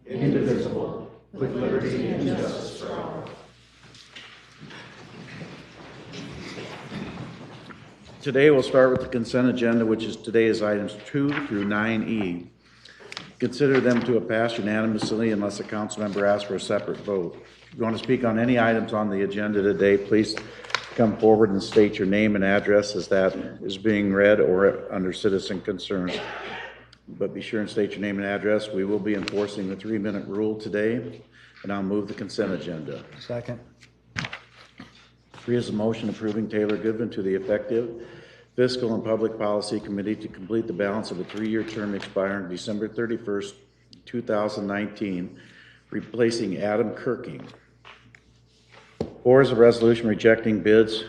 indivisible, with liberty and justice for all. Today we'll start with the consent agenda, which is today is items 2 through 9E. Consider them to have passed unanimously unless a council member asks for a separate vote. If you want to speak on any items on the agenda today, please come forward and state your name and address as that is being read or under citizen concerns. But be sure and state your name and address. We will be enforcing the 3-minute rule today, and I'll move the consent agenda. Second. 3 is a motion approving Taylor Goodman to the effective Fiscal and Public Policy Committee to complete the balance of a 3-year term expiring December 31st, 2019, replacing Adam Kirking. 4 is a resolution rejecting bids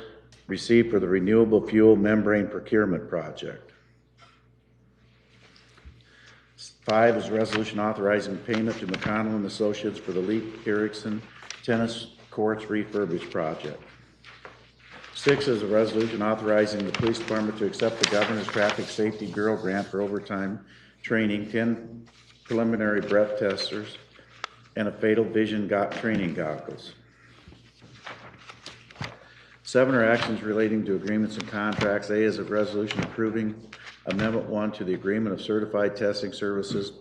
received for the Renewable Fuel Membrane Procurement Project. 5 is a resolution authorizing payment to McConnell and Associates for the Leif Erickson Tennis Courts Refurbish Project. 6 is a resolution authorizing the police department to accept the Governor's Traffic Safety Bureau grant for overtime training, 10 preliminary breath testers, and a fatal vision training goggles. 7 are actions relating to agreements and contracts. A is a resolution approving Amendment 1 to the Agreement of Certified Testing Services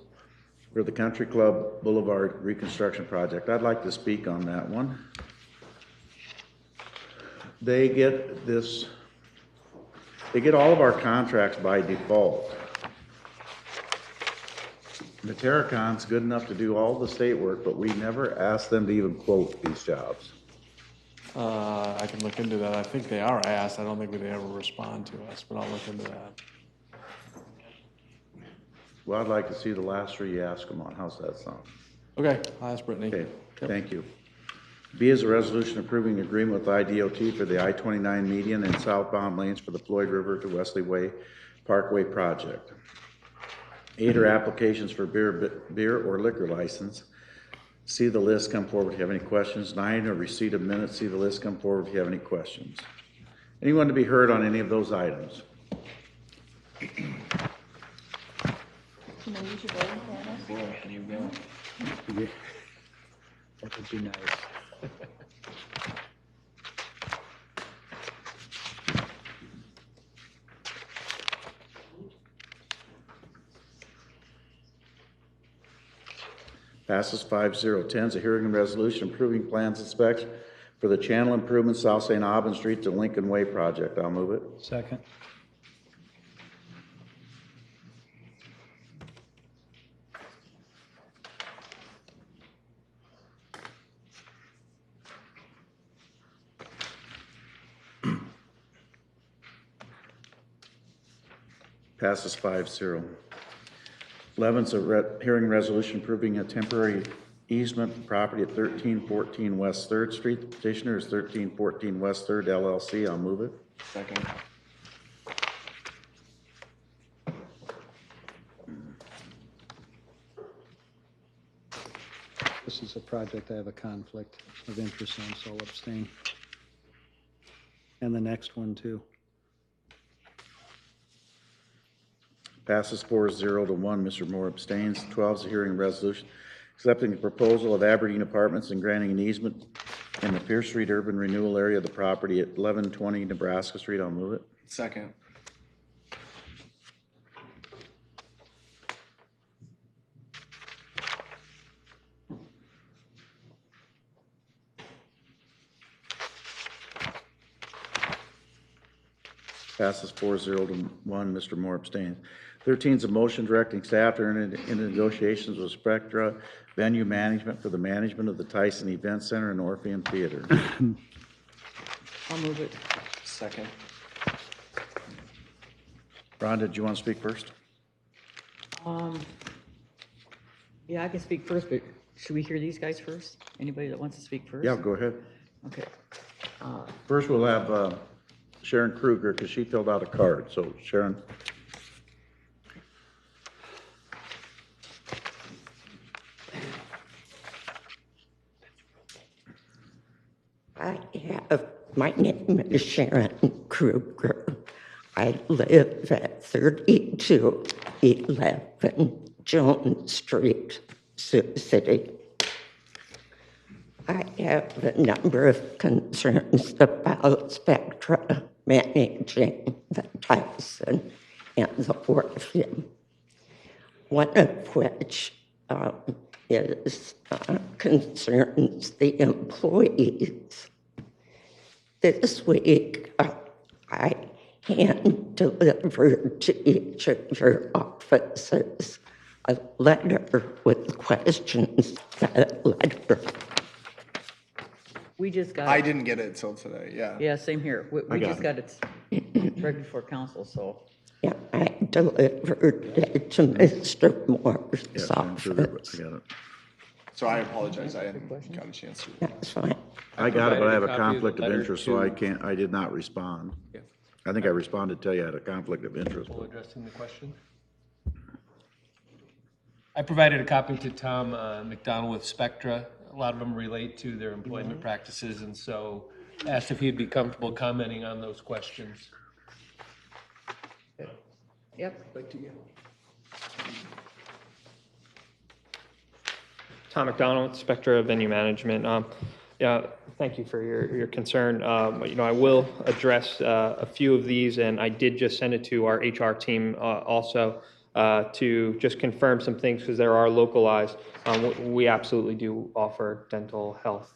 for the Country Club Boulevard Reconstruction Project. I'd like to speak on that one. They get all of our contracts by default. The Terracon's good enough to do all the state work, but we never ask them to even quote these jobs. I can look into that. I think they are asked. I don't think they ever respond to us, but I'll look into that. Well, I'd like to see the last 3 you ask them on. How's that sound? Okay, I'll ask Brittany. Okay, Yep. thank you. B is a resolution approving agreement with IDOT for the I-29 median and southbound lanes for the Floyd River to Wesley Way Parkway project. 8 are applications for beer or liquor license. See the list, come forward if you have any questions. 9 are receipt of minutes. See the list, come forward if you have any questions. Anyone to be heard on any of those items? Can I use your voting panel? There you go. Yeah. That would be nice. Passes 5-0. 10 is a hearing and resolution approving plans and specs for the channel improvement South St. Aubin Street to Lincoln Way project. I'll move it. Second. Passes 5-0. 11 is a hearing resolution approving a temporary easement for property at 1314 West 3rd Street. The petitioner is 1314 West 3rd LLC. I'll move it. Second. This is a project I have a conflict of interest on, so I'll abstain. And the next one too. Passes 4-0 to 1. Mr. Moore abstains. 12 is a hearing resolution accepting the proposal of Aberdeen Apartments and granting an easement in the Pierce Street urban renewal area of the property at 1120 Nebraska Street. I'll move it. Second. Passes 4-0 to 1. Mr. Moore abstains. 13 is a motion directing staff to enter into negotiations with Spectra Venue Management for the management of the Tyson Event Center and Orpheum Theater. I'll move it. Second. Rhonda, did you want to speak first? Yeah, I can speak first, but should we hear these guys first? Anybody that wants to speak first? Yeah, go ahead. Okay. First, we'll have Sharon Kruger, because she filled out a card. So, Sharon. My name is Sharon Kruger. I live at 3211 Jones Street. Sioux City. I have a number of concerns about Spectra managing the Tyson and the Orpheum. One of which concerns the employees. This week, I hand delivered to each of your offices a letter with questions. That letter. We just got I it. didn't get it till today, yeah. Yeah, same here. We got just it. got it right before council, so. Yeah, I delivered it to Mr. Moore's Yeah, I'm sure that- office. I got it. So I apologize, I hadn't got a chance to. That's fine. I got it, but I have a provided a copy of the conflict of letter interest, so to- I did not respond. Yeah. I think I responded to you, I had a conflict of interest. Full addressing the question. I provided a copy to Tom McDonald with Spectra. A lot of them relate to their employment practices, and so asked if he'd be comfortable commenting on those questions. Yep. Tom McDonald, Spectra Venue Management. Yeah, thank you for your concern. I will address a few of these, and I did just send it to our HR team also to just confirm some things because there are localized. We absolutely do offer dental health,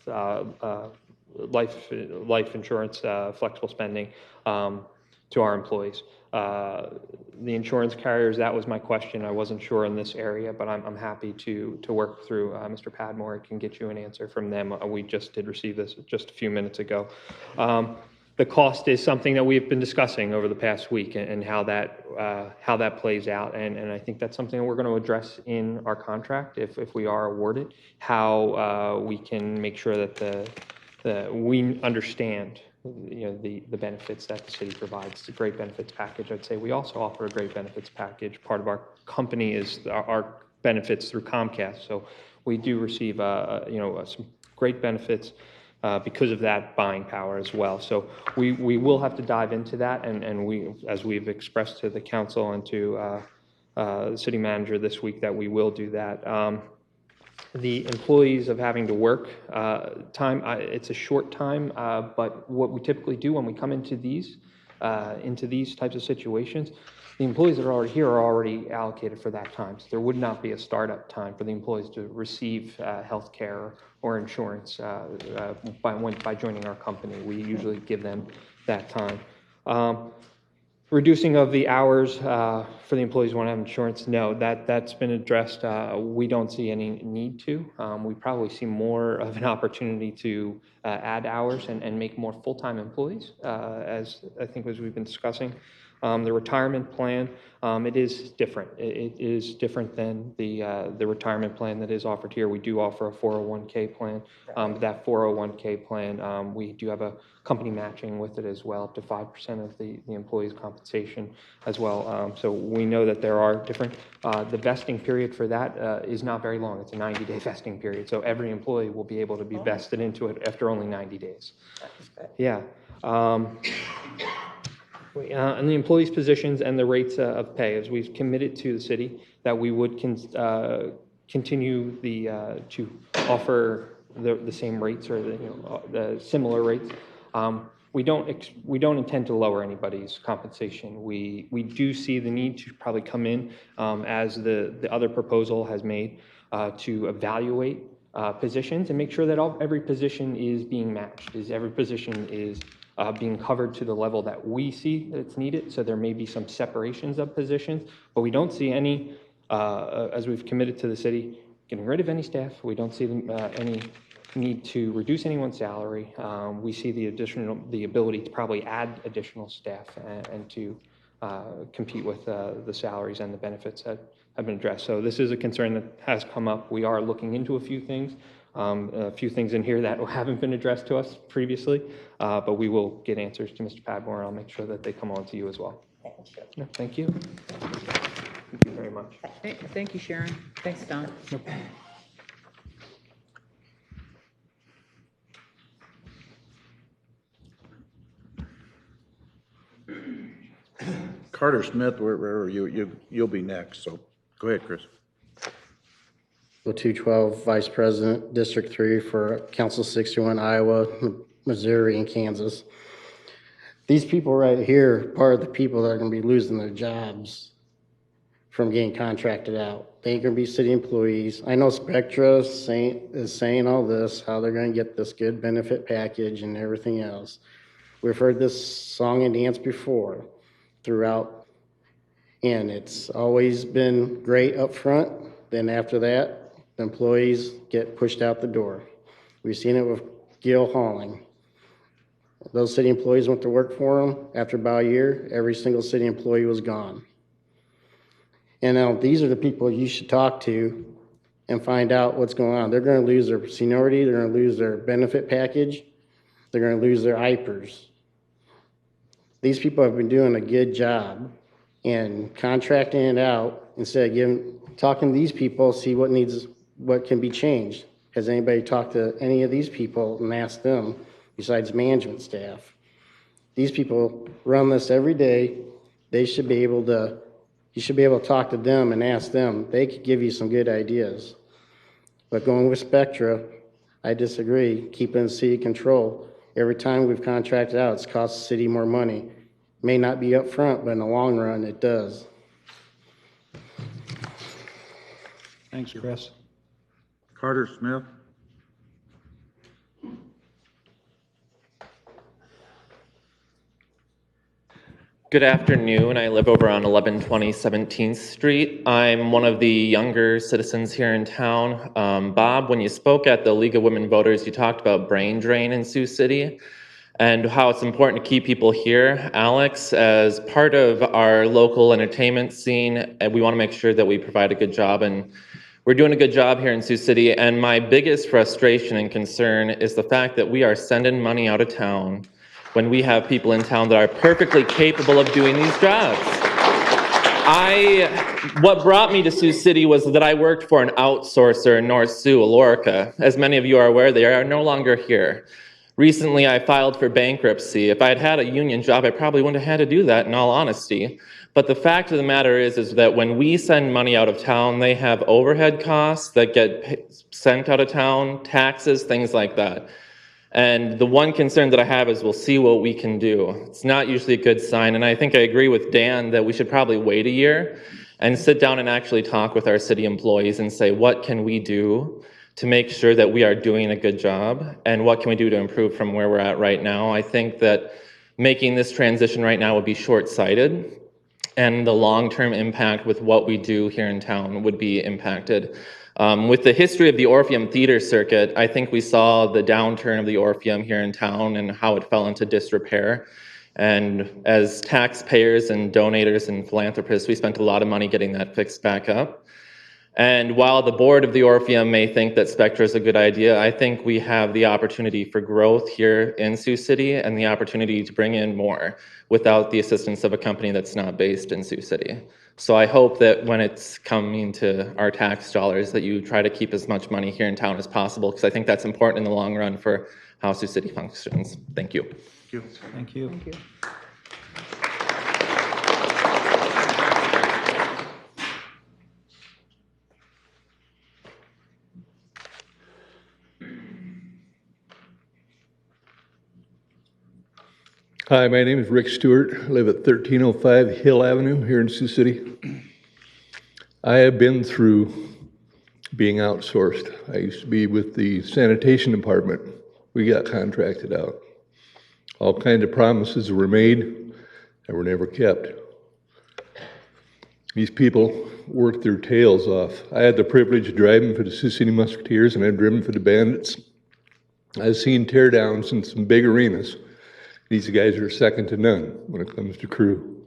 life insurance, flexible spending to our employees. The insurance carriers, that was my question. I wasn't sure in this area, but I'm happy to work through Mr. Padmore. I can get you an answer from them. We just did receive this just a few minutes ago. The cost is something that we've been discussing over the past week and how that plays out. And I think that's something that we're going to address in our contract if we are awarded, how we can make sure that we understand the benefits that the city provides. It's a great benefits package. I'd say we also offer a great benefits package. Part of our company is our benefits through Comcast. So we do receive some great benefits because of that buying power as well. So we will have to dive into that, and we, as we've expressed to the council and to the city manager this week, that we will do that. The employees of having to work time, it's a short time, but what we typically do when we come into these types of situations, the employees that are already here are already allocated for that time. So there would not be a startup time for the employees to receive health care or insurance by joining our company. We usually give them that time. Reducing of the hours for the employees who want to have insurance, no, that's been addressed. We don't see any need to. We probably see more of an opportunity to add hours and make more full-time employees, as I think as we've been discussing. The retirement plan, it is different. It is different than the retirement plan that is offered here. We do offer a 401k plan. That 401k plan, we do have a company matching with it as well, up to 5% of the employee's compensation as well. So we know that there are different, the vesting period for that is not very long. It's a 90-day vesting period. So every employee will be able to be vested into it after only 90 days. Yeah. And the employees' positions and the rates of pay, as we've committed to the city, that we would continue to offer the same rates or the similar rates. We don't intend to lower anybody's compensation. We do see the need to probably come in as the other proposal has made to evaluate positions and make sure that every position is being matched, every position is being covered to the level that we see that it's needed. So there may be some separations of positions, but we don't see any, as we've committed to the city, getting rid of any staff. We don't see any need to reduce anyone's salary. We see the ability to probably add additional staff and to compete with the salaries and the benefits that have been addressed. So this is a concern that has come up. We are looking into a few things in here that haven't been addressed to us previously, but we will get answers to Mr. Padmore, and I'll make sure that they come on to you as well. No, thank you. Thank you very much. Thank you, Sharon. Thanks, Don. Carter Smith, wherever you'll be next, so go ahead, Chris. So 212 Vice President, District 3 for Council 61, Iowa, Missouri, and Kansas. These people right here are part of the people that are going to be losing their jobs from getting contracted out. They ain't going to be city employees. I know Spectra is saying all this, how they're going to get this good benefit package and everything else. We've heard this song and dance before throughout, and it's always been great up front. Then after that, the employees get pushed out the door. We've seen it with Gil Hauling. Those city employees went to work for them. After about a year, every single city employee was gone. And now these are the people you should talk to and find out what's going on. They're going to lose their seniority. They're going to lose their benefit package. They're going to lose their IPERS. These people have been doing a good job and contracting it out instead of talking to these people, see what can be changed. Has anybody talked to any of these people and asked them besides management staff? These people run this every day. You should be able to talk to them and ask them. They could give you some good ideas. But going with Spectra, I disagree. Keeping the city control. Every time we've contracted out, it's cost the city more money. May not be up front, but in the long run, it does. Thanks, Chris. Carter Smith. Good afternoon. I live over on 1120 17th Street. I'm one of the younger citizens here in town. Bob, when you spoke at the League of Women Voters, you talked about brain drain in Sioux City and how it's important to keep people here. Alex, as part of our local entertainment scene, we want to make sure that we provide a good job, and we're doing a good job here in Sioux City. And my biggest frustration and concern is the fact that we are sending money out of town when we have people in town that are perfectly capable of doing these jobs. What brought me to Sioux City was that I worked for an outsourcer in North Sioux, Alorica. As many of you are aware, they are no longer here. Recently, I filed for bankruptcy. If I had had a union job, I probably wouldn't have had to do that, in all honesty. But the fact of the matter is that when we send money out of town, they have overhead costs that get sent out of town, taxes, things like that. And the one concern that I have is we'll see what we can do. It's not usually a good sign, and I think I agree with Dan that we should probably wait a year and sit down and actually talk with our city employees and say, what can we do to make sure that we are doing a good job, and what can we do to improve from where we're at right now? I think that making this transition right now would be short-sighted, and the long-term impact with what we do here in town would be impacted. With the history of the Orpheum Theater Circuit, I think we saw the downturn of the Orpheum here in town and how it fell into disrepair. And as taxpayers and donators and philanthropists, we spent a lot of money getting that fixed back up. And while the board of the Orpheum may think that Spectra is a good idea, I think we have the opportunity for growth here in Sioux City and the opportunity to bring in more without the assistance of a company that's not based in Sioux City. So I hope that when it's coming to our tax dollars that you try to keep as much money here in town as possible, because I think that's important in the long run for how Sioux City functions. Thank you. Thank you. Thank you. Thank you. Hi, my name is Rick Stewart. I live at 1305 Hill Avenue here in Sioux City. I have been through being outsourced. I used to be with the sanitation department. We got contracted out. All kinds of promises were made and were never kept. These people worked their tails off. I had the privilege of driving for the Sioux City Musketeers, and I've driven for the Bandits. I've seen teardowns in some big arenas. These guys are second to none when it comes to crew.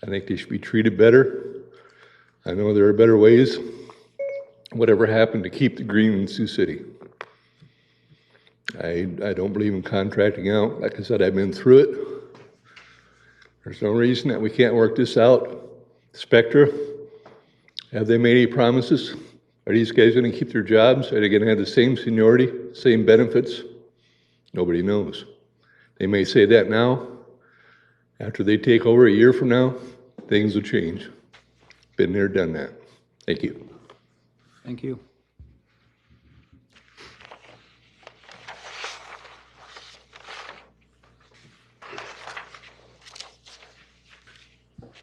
I think they should be treated better. I know there are better ways. Whatever happened to keep the green in Sioux City? I don't believe in contracting out. Like I said, I've been through it. There's no reason that we can't work this out. Spectra, have they made any promises? Are these guys going to keep their jobs? Are they going to have the same seniority, same benefits? Nobody knows. They may say that now. After they take over a year from now, things will change. Been there, done that. Thank you. Thank you.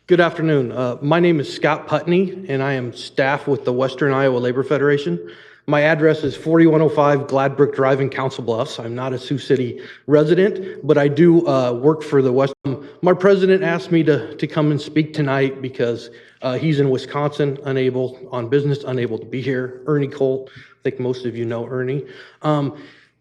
Good afternoon. My name is Scott Putney, and I am staff with the Western Iowa Labor Federation. My address is 4105 Gladbrook Drive in Council Bluffs. I'm not a Sioux City resident, but I do work for the West. My president asked me to come and speak tonight because he's in Wisconsin, on business, unable to be here. Ernie Colt, I think most of you know Ernie.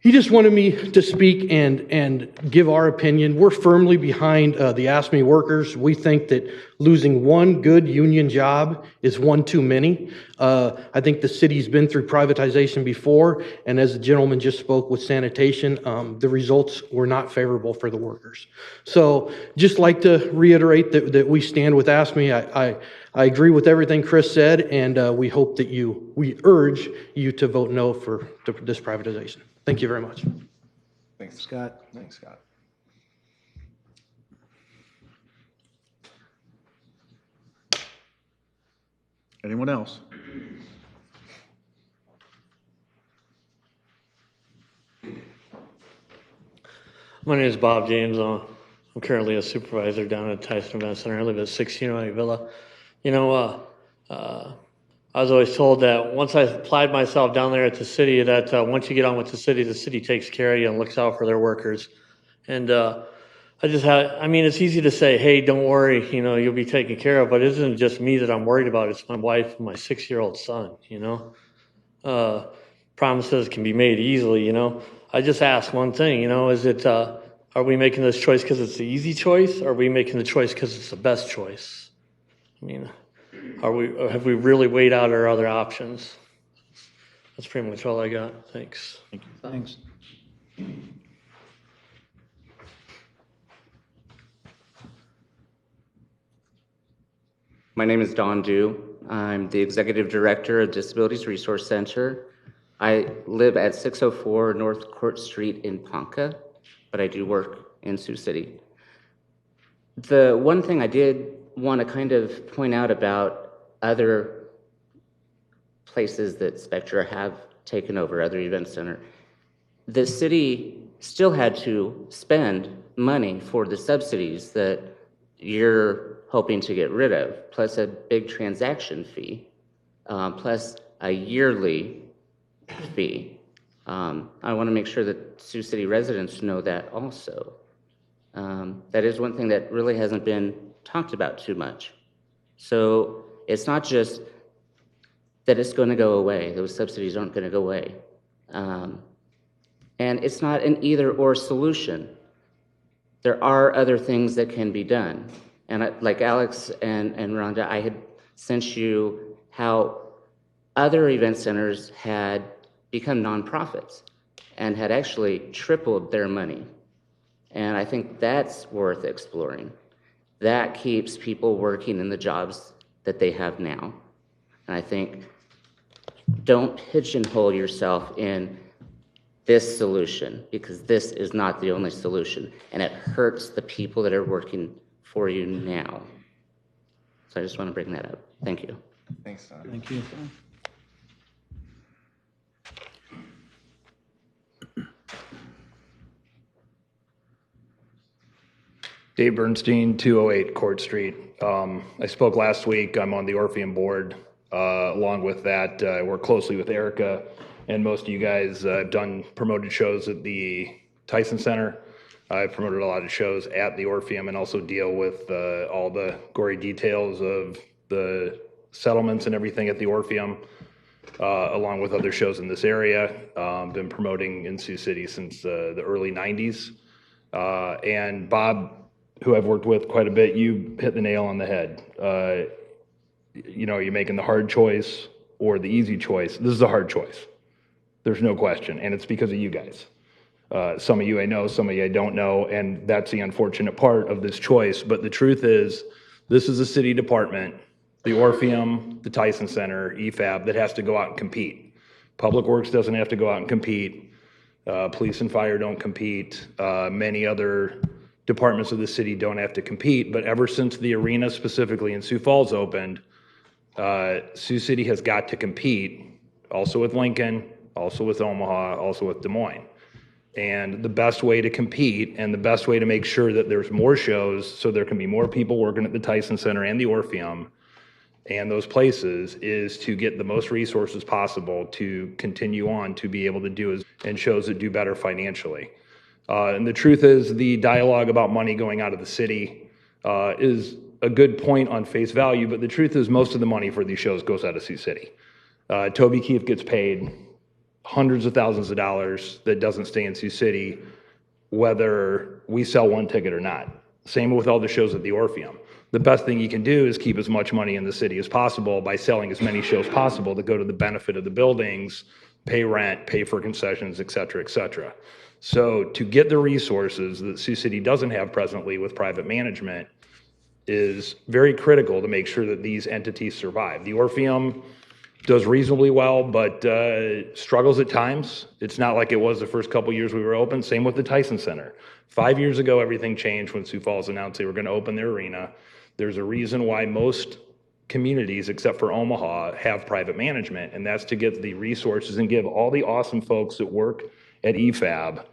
He just wanted me to speak and give our opinion. We're firmly behind the ASME workers. We think that losing one good union job is one too many. I think the city's been through privatization before, and as the gentleman just spoke with sanitation, the results were not favorable for the workers. So just like to reiterate that we stand with ASME. I agree with everything Chris said, and we hope that we urge you to vote no for this privatization. Thank you very much. Thanks, Scott. Thanks, Scott. Anyone else? My name is Bob James. I'm currently a supervisor down at Tyson Event Center. I live at 16 Villa. You know, I was always told that once I applied myself down there at the city, that once you get on with the city takes care of you and looks out for their workers. And I mean, it's easy to say, hey, don't worry, you know, you'll be taken care of, but it isn't just me that I'm worried about. It's my wife and my 6-year-old son, you know. Promises can be made easily, you know. I just ask one thing, you know, are we making this choice because it's the easy choice, or are we making the choice because it's the best choice? I mean, have we really weighed out our other options? That's pretty much all I got. Thanks. Thank you. Thanks. My name is Don Dew. I'm the Executive Director of Disabilities Resource Center. I live at 604 North Court Street in Ponca, but I do work in Sioux City. The one thing I did want to kind of point out about other places that Spectra have taken over, other event center, the city still had to spend money for the subsidies that you're hoping to get rid of, plus a big transaction fee, plus a yearly fee. I want to make sure that Sioux City residents know that also. That is one thing that really hasn't been talked about too much. So it's not just that it's going to go away. Those subsidies aren't going to go away. And it's not an either-or solution. There are other things that can be done. And like Alex and Rhonda, I had sent you how other event centers had become nonprofits and had actually tripled their money. And I think that's worth exploring. That keeps people working in the jobs that they have now. And I think don't pigeonhole yourself in this solution, because this is not the only solution, and it hurts the people that are working for you now. So I just want to bring that up. Thank you. Thanks, Don. Thank you. Dave Bernstein, 208 Court Street. I spoke last week. I'm on the Orpheum board. Along with that, I work closely with Erica, and most of you guys have done promoted shows at the Tyson Center. I've promoted a lot of shows at the Orpheum and also deal with all the gory details of the settlements and everything at the Orpheum, along with other shows in this area. Been promoting in Sioux City since the early 90s. And Bob, who I've worked with quite a bit, you hit the nail on the head. You know, you're making the hard choice or the easy choice. This is a hard choice. There's no question, and it's because of you guys. Some of you I know, some of you I don't know, and that's the unfortunate part of this choice. But the truth is, this is a city department, the Orpheum, the Tyson Center, EFAB, that has to go out and compete. Public Works doesn't have to go out and compete. Police and fire don't compete. Many other departments of the city don't have to compete. But ever since the arena, specifically in Sioux Falls, opened, Sioux City has got to compete also with Lincoln, also with Omaha, also with Des Moines. And the best way to compete and the best way to make sure that there's more shows so there can be more people working at the Tyson Center and the Orpheum and those places is to get the most resources possible to continue on to be able to do and shows that do better financially. And the truth is the dialogue about money going out of the city is a good point on face value, but the truth is most of the money for these shows goes out of Sioux City. Toby Keith gets paid hundreds of thousands of dollars that doesn't stay in Sioux City, whether we sell one ticket or not. Same with all the shows at the Orpheum. The best thing you can do is keep as much money in the city as possible by selling as many shows possible that go to the benefit of the buildings, pay rent, pay for concessions, et cetera, et cetera. So to get the resources that Sioux City doesn't have presently with private management is very critical to make sure that these entities survive. The Orpheum does reasonably well, but struggles at times. It's not like it was the first couple years we were open. Same with the Tyson Center. 5 years ago, everything changed when Sioux Falls announced they were going to open their arena. There's a reason why most communities, except for Omaha, have private management, and that's to get the resources and give all the awesome folks that work at EFAB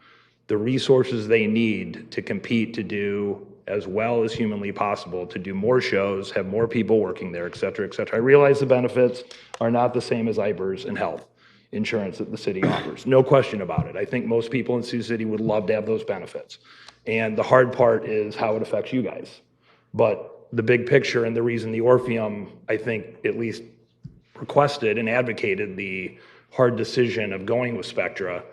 the resources they need to compete to do as well as humanly possible, to do more shows, have more people working there, et cetera, et cetera. I realize the benefits are not the same as IBERS and health insurance that the city offers. No question about it. I think most people in Sioux City would love to have those benefits. And the hard part is how it affects you guys. But the big picture and the reason the Orpheum, I think, at least requested and advocated the hard decision of going with Spectra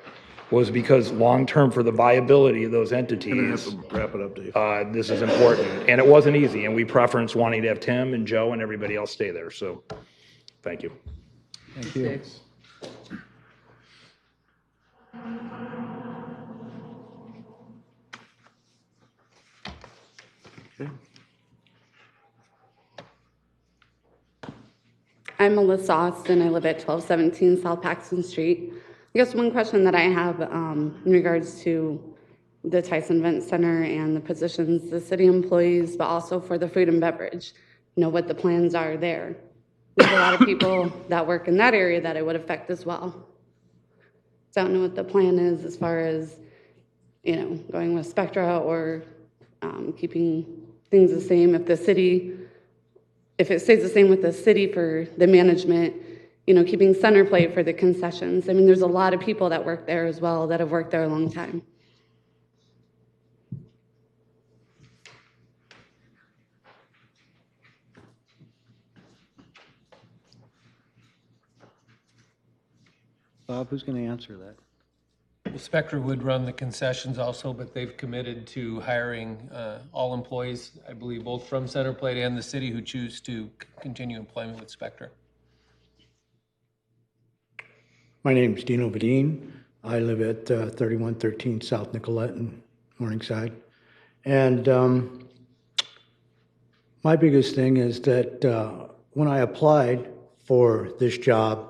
was because long-term for the viability of those entities, Wrap it up, Dave. this is important. And it wasn't easy, and we preference wanting to have Tim and Joe and everybody else stay there. So, thank you. Thank you. I'm Melissa Austin. I live at 1217 South Paxton Street. I guess one question that I have in regards to the Tyson Event Center and the positions, the city employees, but also for the food and beverage, what the plans are there. There's a lot of people that work in that area that it would affect as well. So I don't know what the plan is as far as, going with Spectra or keeping things the same. If it stays the same with the city for the management, keeping center plate for the concessions. I mean, there's a lot of people that work there as well that have worked there a long time. Bob, who's going to answer that? Well, Spectra would run the concessions also, but they've committed to hiring all employees, I believe, both from Centerplate and the city who choose to continue employment with Spectra. My name is Dino Vadine. I live at 3113 South Nicollet in Morningside. And my biggest thing is that when I applied for this job,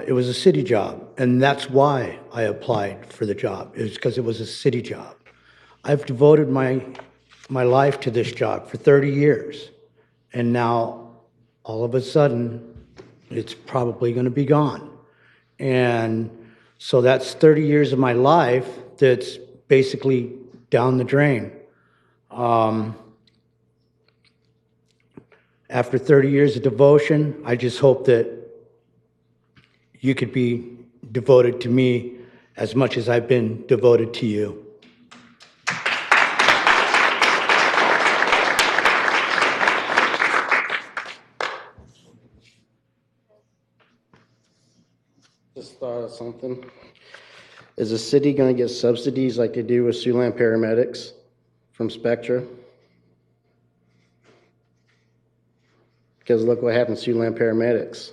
it was a city job, and that's why I applied for the job, is because it was a city job. I've devoted my life to this job for 30 years, and now all of a sudden, it's probably going to be gone. And so that's 30 years of my life that's basically down the drain. After 30 years of devotion, I just hope that you could be devoted to me as much as I've been devoted to you. Just thought of something. Is the city going to get subsidies like they do with Siouxland paramedics from Spectra? Because look what happened to Siouxland paramedics.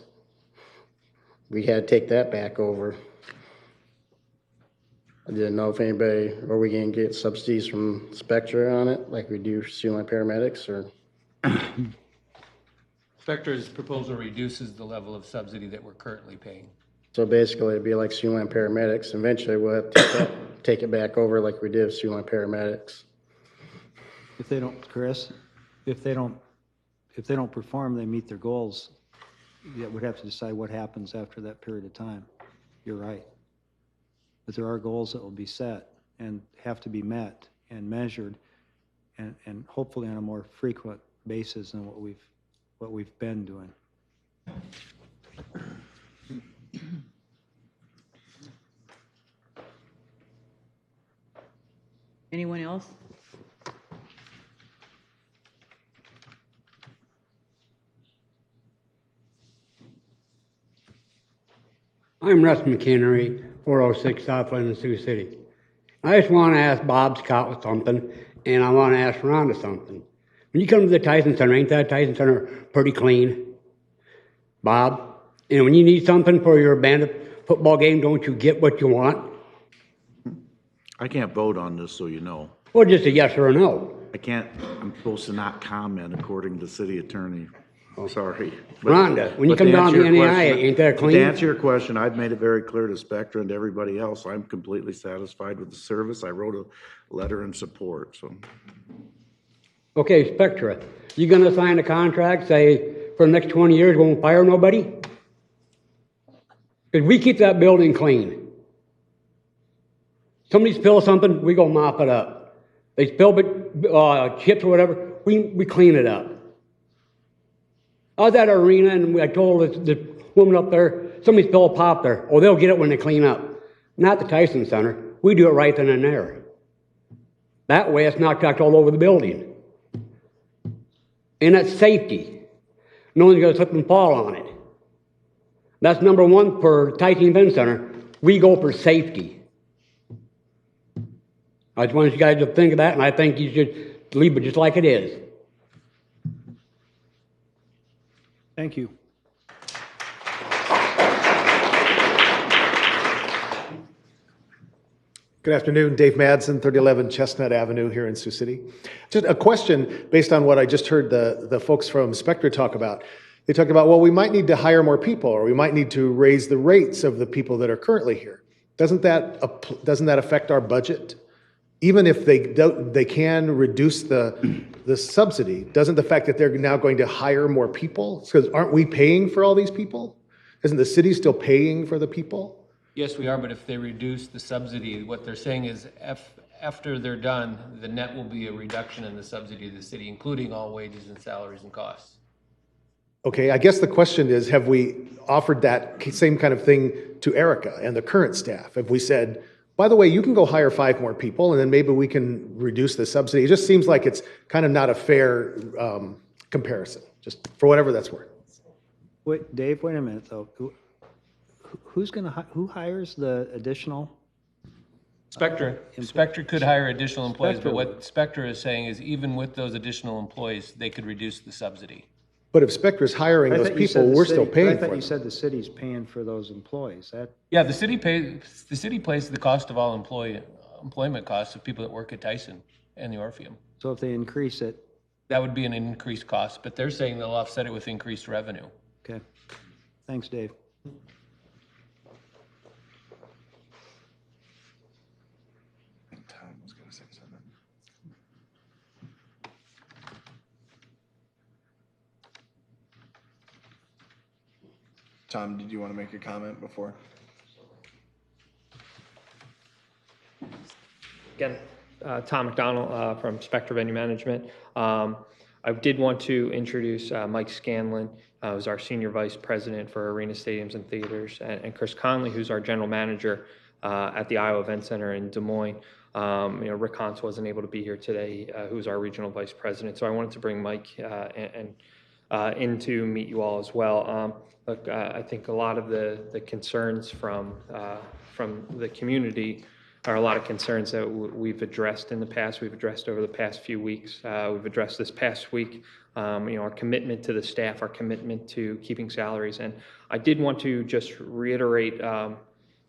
We had to take that back over. I didn't know if anybody, are we going to get subsidies from Spectra on it like we do Siouxland paramedics, or? Spectra's proposal reduces the level of subsidy that we're currently paying. So basically it'd be like Siouxland paramedics. Eventually we'll have to take it back over like we did with Siouxland paramedics. If they don't, Chris, if they don't perform, they meet their goals, yeah, we'd have to decide what happens after that period of time. You're right. But there are goals that will be set and have to be met and measured and hopefully on a more frequent basis than what we've been doing. Anyone else? I'm Russ McHenry, 406 South London, Sioux City. I just want to ask Bob Scott something, and I want to ask Rhonda something. When you come to the Tyson Center, ain't that Tyson Center pretty clean? Bob? And when you need something for your bandit football game, don't you get what you want? I can't vote on this, so you know. Well, just a yes or a no. I'm supposed to not comment according to city attorney. Sorry. Rhonda, when you but come to down answer to your NAI, question- ain't that clean? To answer your question, I've made it very clear to Spectra and to everybody else, I'm completely satisfied with the service. I wrote a letter in support, so. Okay, Spectra, you gonna sign a contract, say, for the next 20 years, won't fire nobody? Because we keep that building clean. Somebody spills something, we go mop it up. They spill chips or whatever, we clean it up. I was at an arena and I told this woman up there, somebody spilled a pop there. Oh, they'll get it when they clean up. Not the Tyson Center. We do it right then and there. That way it's not tucked all over the building. And that's safety. No one's going to slip and fall on it. That's number one for Tyson Event Center. We go for safety. I just want you guys to think of that, and I think you should leave it just like it is. Thank you. Good afternoon, Dave Madsen, 3011 Chestnut Avenue here in Sioux City. Just a question based on what I just heard the folks from Spectra talk about. They talked about, well, we might need to hire more people, or we might need to raise the rates of the people that are currently here. Doesn't that affect our budget? Even if they can reduce the subsidy, doesn't the fact that they're now going to hire more people, because aren't we paying for all these people? Isn't the city still paying for the people? Yes, we are, but if they reduce the subsidy, what they're saying is after they're done, the net will be a reduction in the subsidy to the city, including all wages and salaries and costs. Okay, I guess the question is, have we offered that same kind of thing to Erica and the current staff? Have we said, by the way, you can go hire 5 more people and then maybe we can reduce the subsidy? It just seems like it's kind of not a fair comparison, just for whatever that's worth. Wait, Dave, wait a minute though. Who hires the additional? Spectra could hire additional employees, Spectra but would. what Spectra is saying is even with those additional employees, they could reduce the subsidy. But if Spectra's hiring I those thought you said people, the we're city- still paying I for thought them. you said the city's paying for those employees. Yeah, the city pays the cost of all employment costs of people that work at Tyson and the Orpheum. So if they increase it. That would be an increased cost, but they're saying they'll offset it with increased revenue. Okay. Thanks, Dave. Tom, did you want to make a comment before? Again, Tom McDonald from Spectra Venue Management. I did want to introduce Mike Scanlon, who's our Senior Vice President for Arena Stadiums and Theaters, and Chris Conley, who's our General Manager at the Iowa Event Center in Des Moines. Rick Hans wasn't able to be here today, who's our Regional Vice President, so I wanted to bring Mike in to meet you all as well. Look, I think a lot of the concerns from the community are a lot of concerns that we've addressed in the past. We've addressed over the past few weeks. We've addressed this past week. Our commitment to the staff, our commitment to keeping salaries, and I did want to just reiterate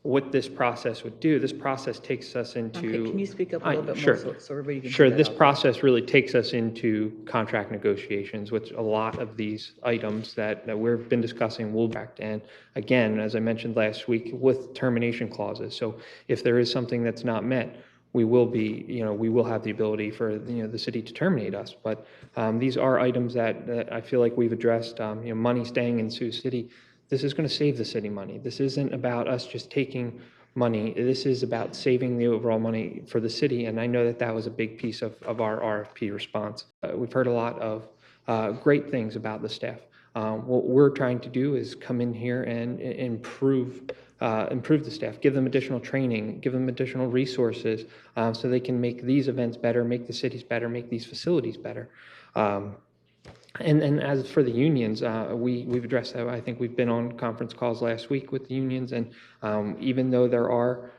what this process would do. This process takes us into. Okay, can you speak up a little bit sure. more so everybody can Sure. hear that This out loud? process really takes us into contract negotiations, which a lot of these items that we've been discussing will impact. And again, as I mentioned last week, with termination clauses. So if there is something that's not met, we will be, we will have the ability for, the city to terminate us. But these are items that I feel like we've addressed. Money staying in Sioux City, this is going to save the city money. This isn't about us just taking money. This is about saving the overall money for the city, and I know that that was a big piece of our RFP response. We've heard a lot of great things about the staff. What we're trying to do is come in here and improve the staff, give them additional training, give them additional resources, so they can make these events better, make the cities better, make these facilities better. And as for the unions, we've addressed that. I think we've been on conference calls last week with the unions, and even though there are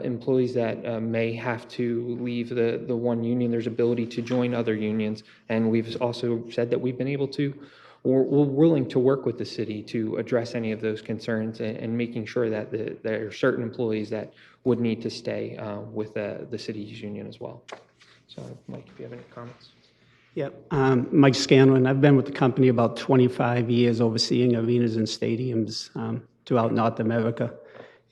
employees that may have to leave the one union, there's ability to join other unions, and we've also said that we've been able to, we're willing to work with the city to address any of those concerns and making sure that there are certain employees that would need to stay with the city's union as well. So, Mike, if you have any comments. Yep, Mike Scanlon. I've been with the company about 25 years, overseeing arenas and stadiums throughout North America.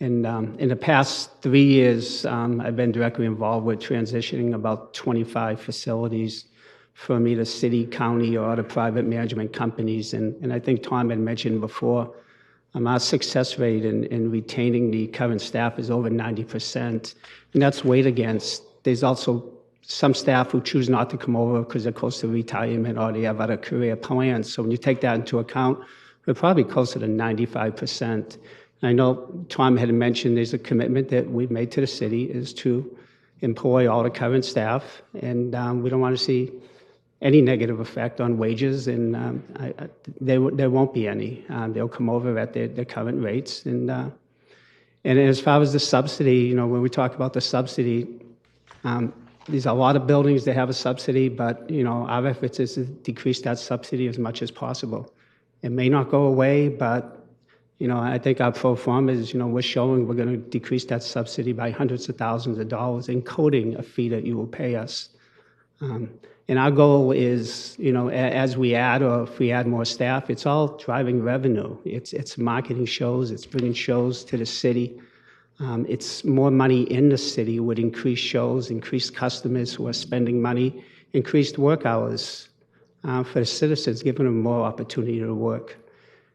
And in the past 3 years, I've been directly involved with transitioning about 25 facilities from either city, county, or other private management companies. And I think Tom had mentioned before, our success rate in retaining the current staff is over 90%. And that's weighed against, there's also some staff who choose not to come over because they're close to retirement or they have other career plans. So when you take that into account, we're probably closer to 95%. I know Tom had mentioned there's a commitment that we've made to the city is to employ all the current staff, and we don't want to see any negative effect on wages, and there won't be any. They'll come over at their current rates. And as far as the subsidy, when we talk about the subsidy, there's a lot of buildings that have a subsidy, but our efforts is to decrease that subsidy as much as possible. It may not go away, but I think our pro forma is, we're showing we're going to decrease that subsidy by hundreds of thousands of dollars, including a fee that you will pay us. And our goal is, as we add, or if we add more staff, it's all driving revenue. It's marketing shows, it's bringing shows to the city. It's more money in the city with increased shows, increased customers who are spending money, increased work hours for the citizens, giving them more opportunity to work.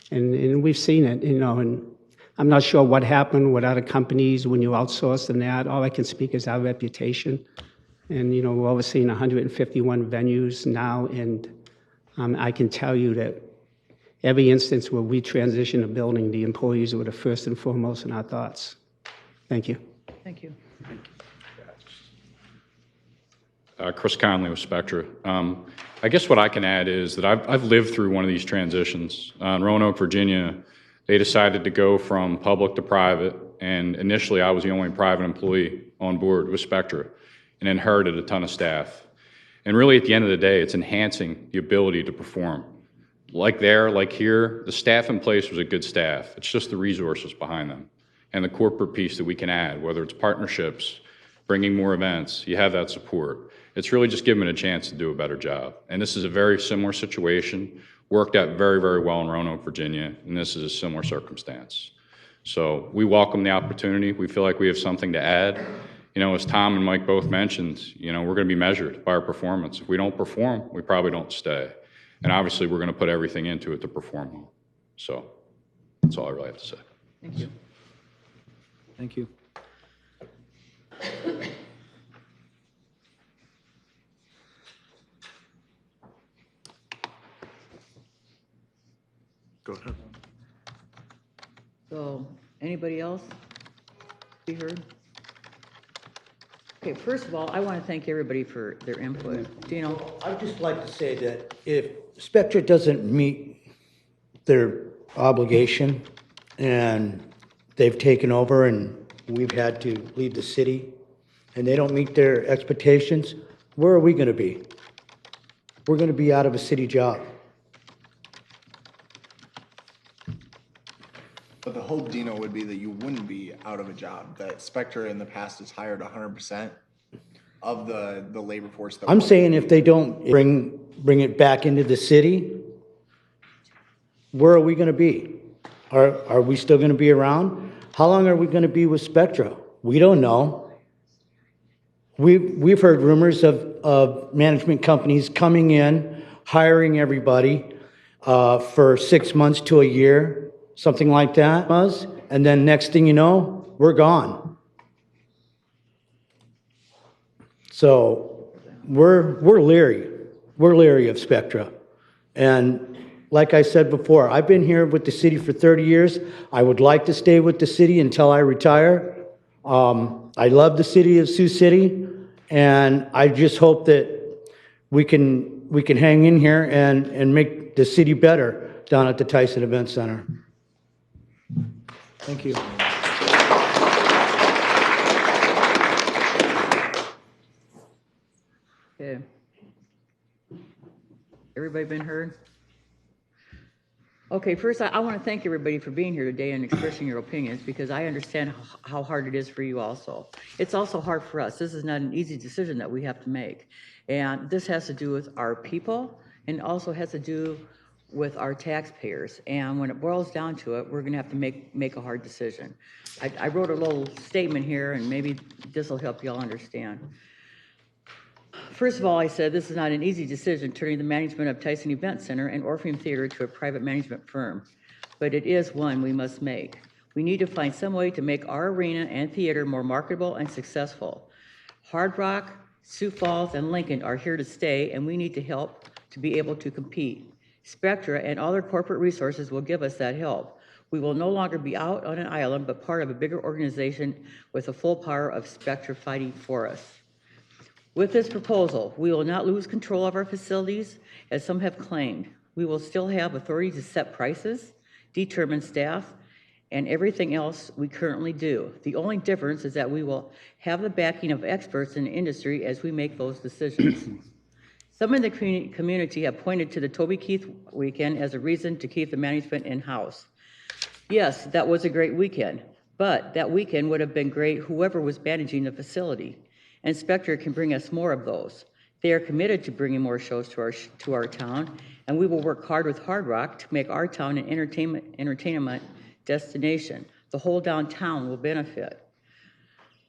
And we've seen it, and I'm not sure what happened with other companies when you outsource and that. All I can speak is our reputation. And, we're overseeing 151 venues now, and I can tell you that every instance where we transition a building, the employees were the first and foremost in our thoughts. Thank you. Thank you. Chris Conley with Spectra. I guess what I can add is that I've lived through one of these transitions. In Roanoke, Virginia, they decided to go from public to private, and initially I was the only private employee on board with Spectra and inherited a ton of staff. And really at the end of the day, it's enhancing the ability to perform. Like there, like here, the staff in place was a good staff. It's just the resources behind them and the corporate piece that we can add, whether it's partnerships, bringing more events, you have that support. It's really just giving them a chance to do a better job. And this is a very similar situation, worked out very, very well in Roanoke, Virginia, and this is a similar circumstance. So we welcome the opportunity. We feel like we have something to add. As Tom and Mike both mentioned, we're going to be measured by our performance. If we don't perform, we probably don't stay. And obviously, we're going to put everything into it to perform well. So that's all I really have to say. Thank you. Thank you. Go ahead. So, anybody else be heard? Okay, first of all, I want to thank everybody for their input. Dino? I'd just like to say that if Spectra doesn't meet their obligation and they've taken over and we've had to leave the city and they don't meet their expectations, where are we going to be? We're going to be out of a city job. But the hope, Dino, would be that you wouldn't be out of a job, that Spectra in the past has hired 100% of the labor force. That I'm saying if they don't bring it back into the city, where are we going to be? Are we still going to be around? How long are we going to be with Spectra? We don't know. we've heard rumors of management companies coming in, hiring everybody for 6 months to a year, something like that. And then next thing you know, we're gone. So we're leery. We're leery of Spectra. And like I said before, I've been here with the city for 30 years. I would like to stay with the city until I retire. I love the city of Sioux City, and I just hope that we can hang in here and make the city better down at the Tyson Event Center. Thank you. Okay. Everybody been heard? Okay, first, I want to thank everybody for being here today and expressing your opinions, because I understand how hard it is for you also. It's also hard for us. This is not an easy decision that we have to make. And this has to do with our people, and also has to do with our taxpayers. And when it boils down to it, we're going to have to make a hard decision. I wrote a little statement here, and maybe this will help you all understand. First of all, I said this is not an easy decision, turning the management of Tyson Event Center and Orpheum Theater to a private management firm, but it is one we must make. We need to find some way to make our arena and theater more marketable and successful. Hard Rock, Sioux Falls, and Lincoln are here to stay, and we need to help to be able to compete. Spectra and other corporate resources will give us that help. We will no longer be out on an island, but part of a bigger organization with the full power of Spectra fighting for us. With this proposal, we will not lose control of our facilities, as some have claimed. We will still have authority to set prices, determine staff, and everything else we currently do. The only difference is that we will have the backing of experts in the industry as we make those decisions. Some in the community have pointed to the Toby Keith weekend as a reason to keep the management in-house. Yes, that was a great weekend, but that weekend would have been great whoever was managing the facility. And Spectra can bring us more of those. They are committed to bringing more shows to our town, and we will work hard with Hard Rock to make our town an entertainment destination. The whole downtown will benefit.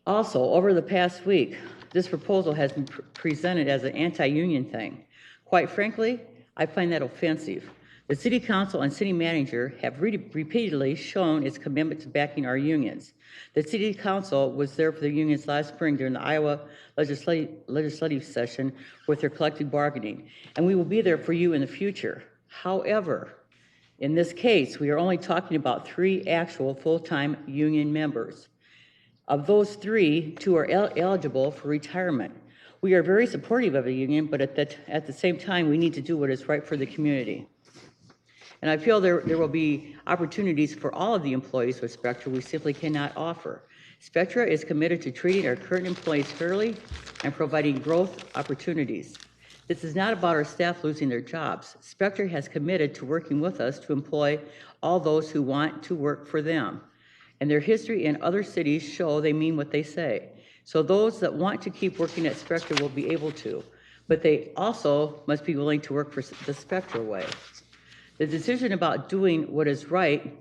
Also, over the past week, this proposal has been presented as an anti-union thing. Quite frankly, I find that offensive. The City Council and City Manager have repeatedly shown its commitment to backing our unions. The City Council was there for the unions last spring during the Iowa legislative session with their collective bargaining, and we will be there for you in the future. However, in this case, we are only talking about 3 actual full-time union members. Of those 3, 2 are eligible for retirement. We are very supportive of the union, but at the same time, we need to do what is right for the community. And I feel there will be opportunities for all of the employees with Spectra we simply cannot offer. Spectra is committed to treating our current employees fairly and providing growth opportunities. This is not about our staff losing their jobs. Spectra has committed to working with us to employ all those who want to work for them. And their history in other cities show they mean what they say. So those that want to keep working at Spectra will be able to, but they also must be willing to work for the Spectra way. The decision about doing what is right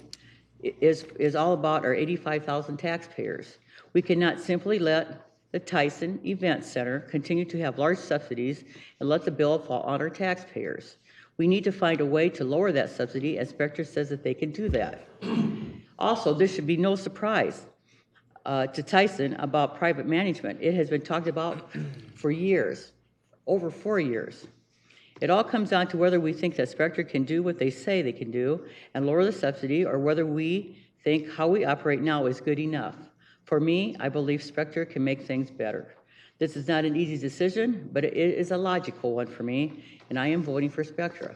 is all about our 85,000 taxpayers. We cannot simply let the Tyson Event Center continue to have large subsidies and let the bill fall on our taxpayers. We need to find a way to lower that subsidy, and Spectra says that they can do that. Also, this should be no surprise to Tyson about private management. It has been talked about for years, over 4 years. It all comes down to whether we think that Spectra can do what they say they can do and lower the subsidy, or whether we think how we operate now is good enough. For me, I believe Spectra can make things better. This is not an easy decision, but it is a logical one for me, and I am voting for Spectra.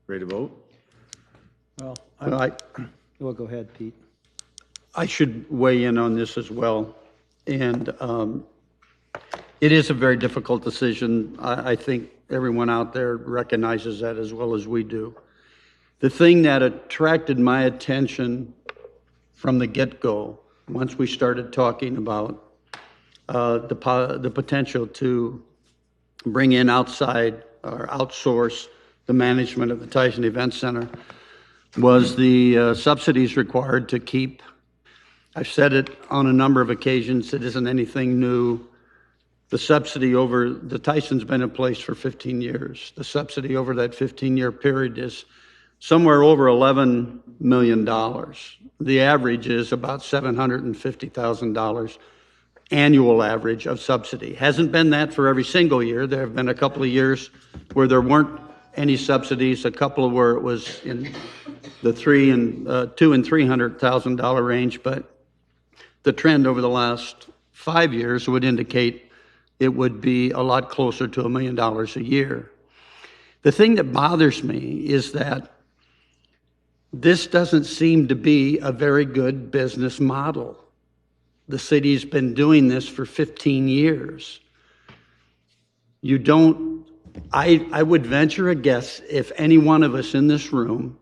Ready to vote? Well, Well, go ahead, Pete. I should weigh in on this as well. And it is a very difficult decision. I think everyone out there recognizes that as well as we do. The thing that attracted my attention from the get-go, once we started talking about the potential to bring in outside or outsource the management of the Tyson Event Center was the subsidies required to keep. I've said it on a number of occasions, it isn't anything new. The subsidy over, the Tyson's been in place for 15 years. The subsidy over that 15-year period is somewhere over $11 million. The average is about $750,000 annual average of subsidy. Hasn't been that for every single year. There have been a couple of years where there weren't any subsidies, a couple of where it was in the $200,000 and $300,000 range, but the trend over the last 5 years would indicate it would be a lot closer to $1 million a year. The thing that bothers me is that this doesn't seem to be a very good business model. The city's been doing this for 15 years. You don't, I would venture a guess if any one of us in this room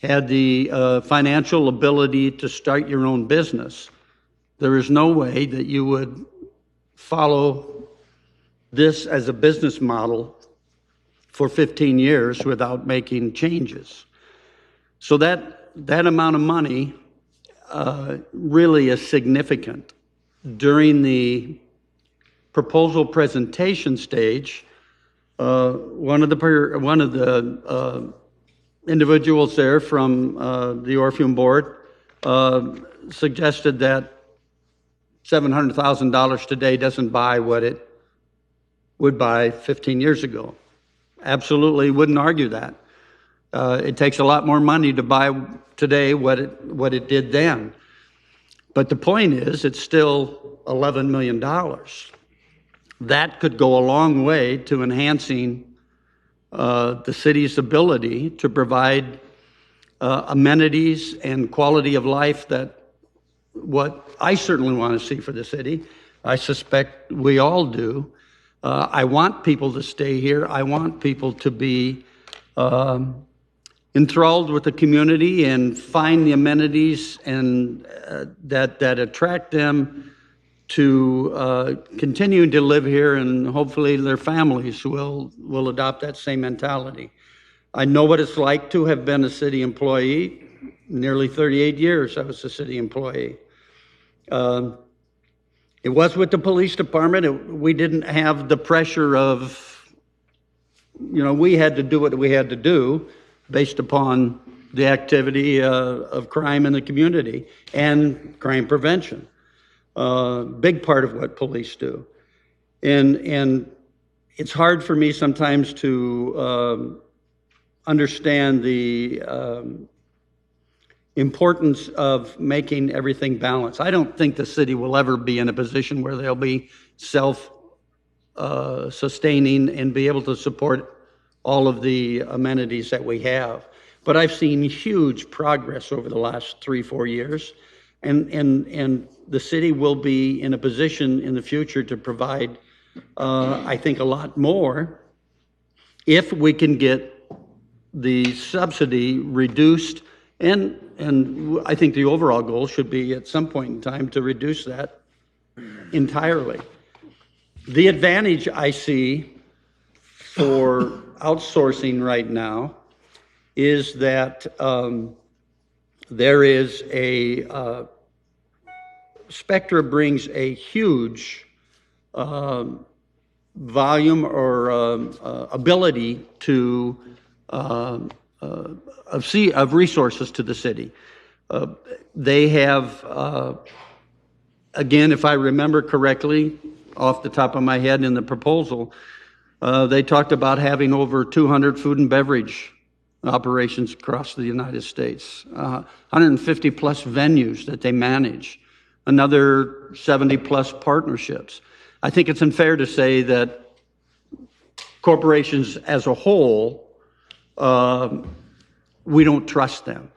had the financial ability to start your own business, there is no way that you would follow this as a business model for 15 years without making changes. So that amount of money really is significant. During the proposal presentation stage, one of the individuals there from the Orpheum Board suggested that $700,000 today doesn't buy what it would buy 15 years ago. Absolutely wouldn't argue that. It takes a lot more money to buy today what it did then. But the point is, it's still $11 million. That could go a long way to enhancing the city's ability to provide amenities and quality of life that what I certainly want to see for the city. I suspect we all do. I want people to stay here. I want people to be enthralled with the community and find the amenities and that attract them to continue to live here, and hopefully their families will adopt that same mentality. I know what it's like to have been a city employee. Nearly 38 years I was a city employee. It was with the police department. We didn't have the pressure of, we had to do what we had to do based upon the activity of crime in the community and crime prevention. Big part of what police do. And it's hard for me sometimes to understand the importance of making everything balanced. I don't think the city will ever be in a position where they'll be self-sustaining and be able to support all of the amenities that we have. But I've seen huge progress over the last 3-4 years, and the city will be in a position in the future to provide, I think, a lot more if we can get the subsidy reduced, and I think the overall goal should be at some point in time to reduce that entirely. The advantage I see for outsourcing right now is that there is Spectra brings a huge volume or ability to of resources to the city. They have, again, if I remember correctly, off the top of my head in the proposal, they talked about having over 200 food and beverage operations across the United States, 150 plus venues that they manage, another 70 plus partnerships. I think it's unfair to say that corporations as a whole, we don't trust them.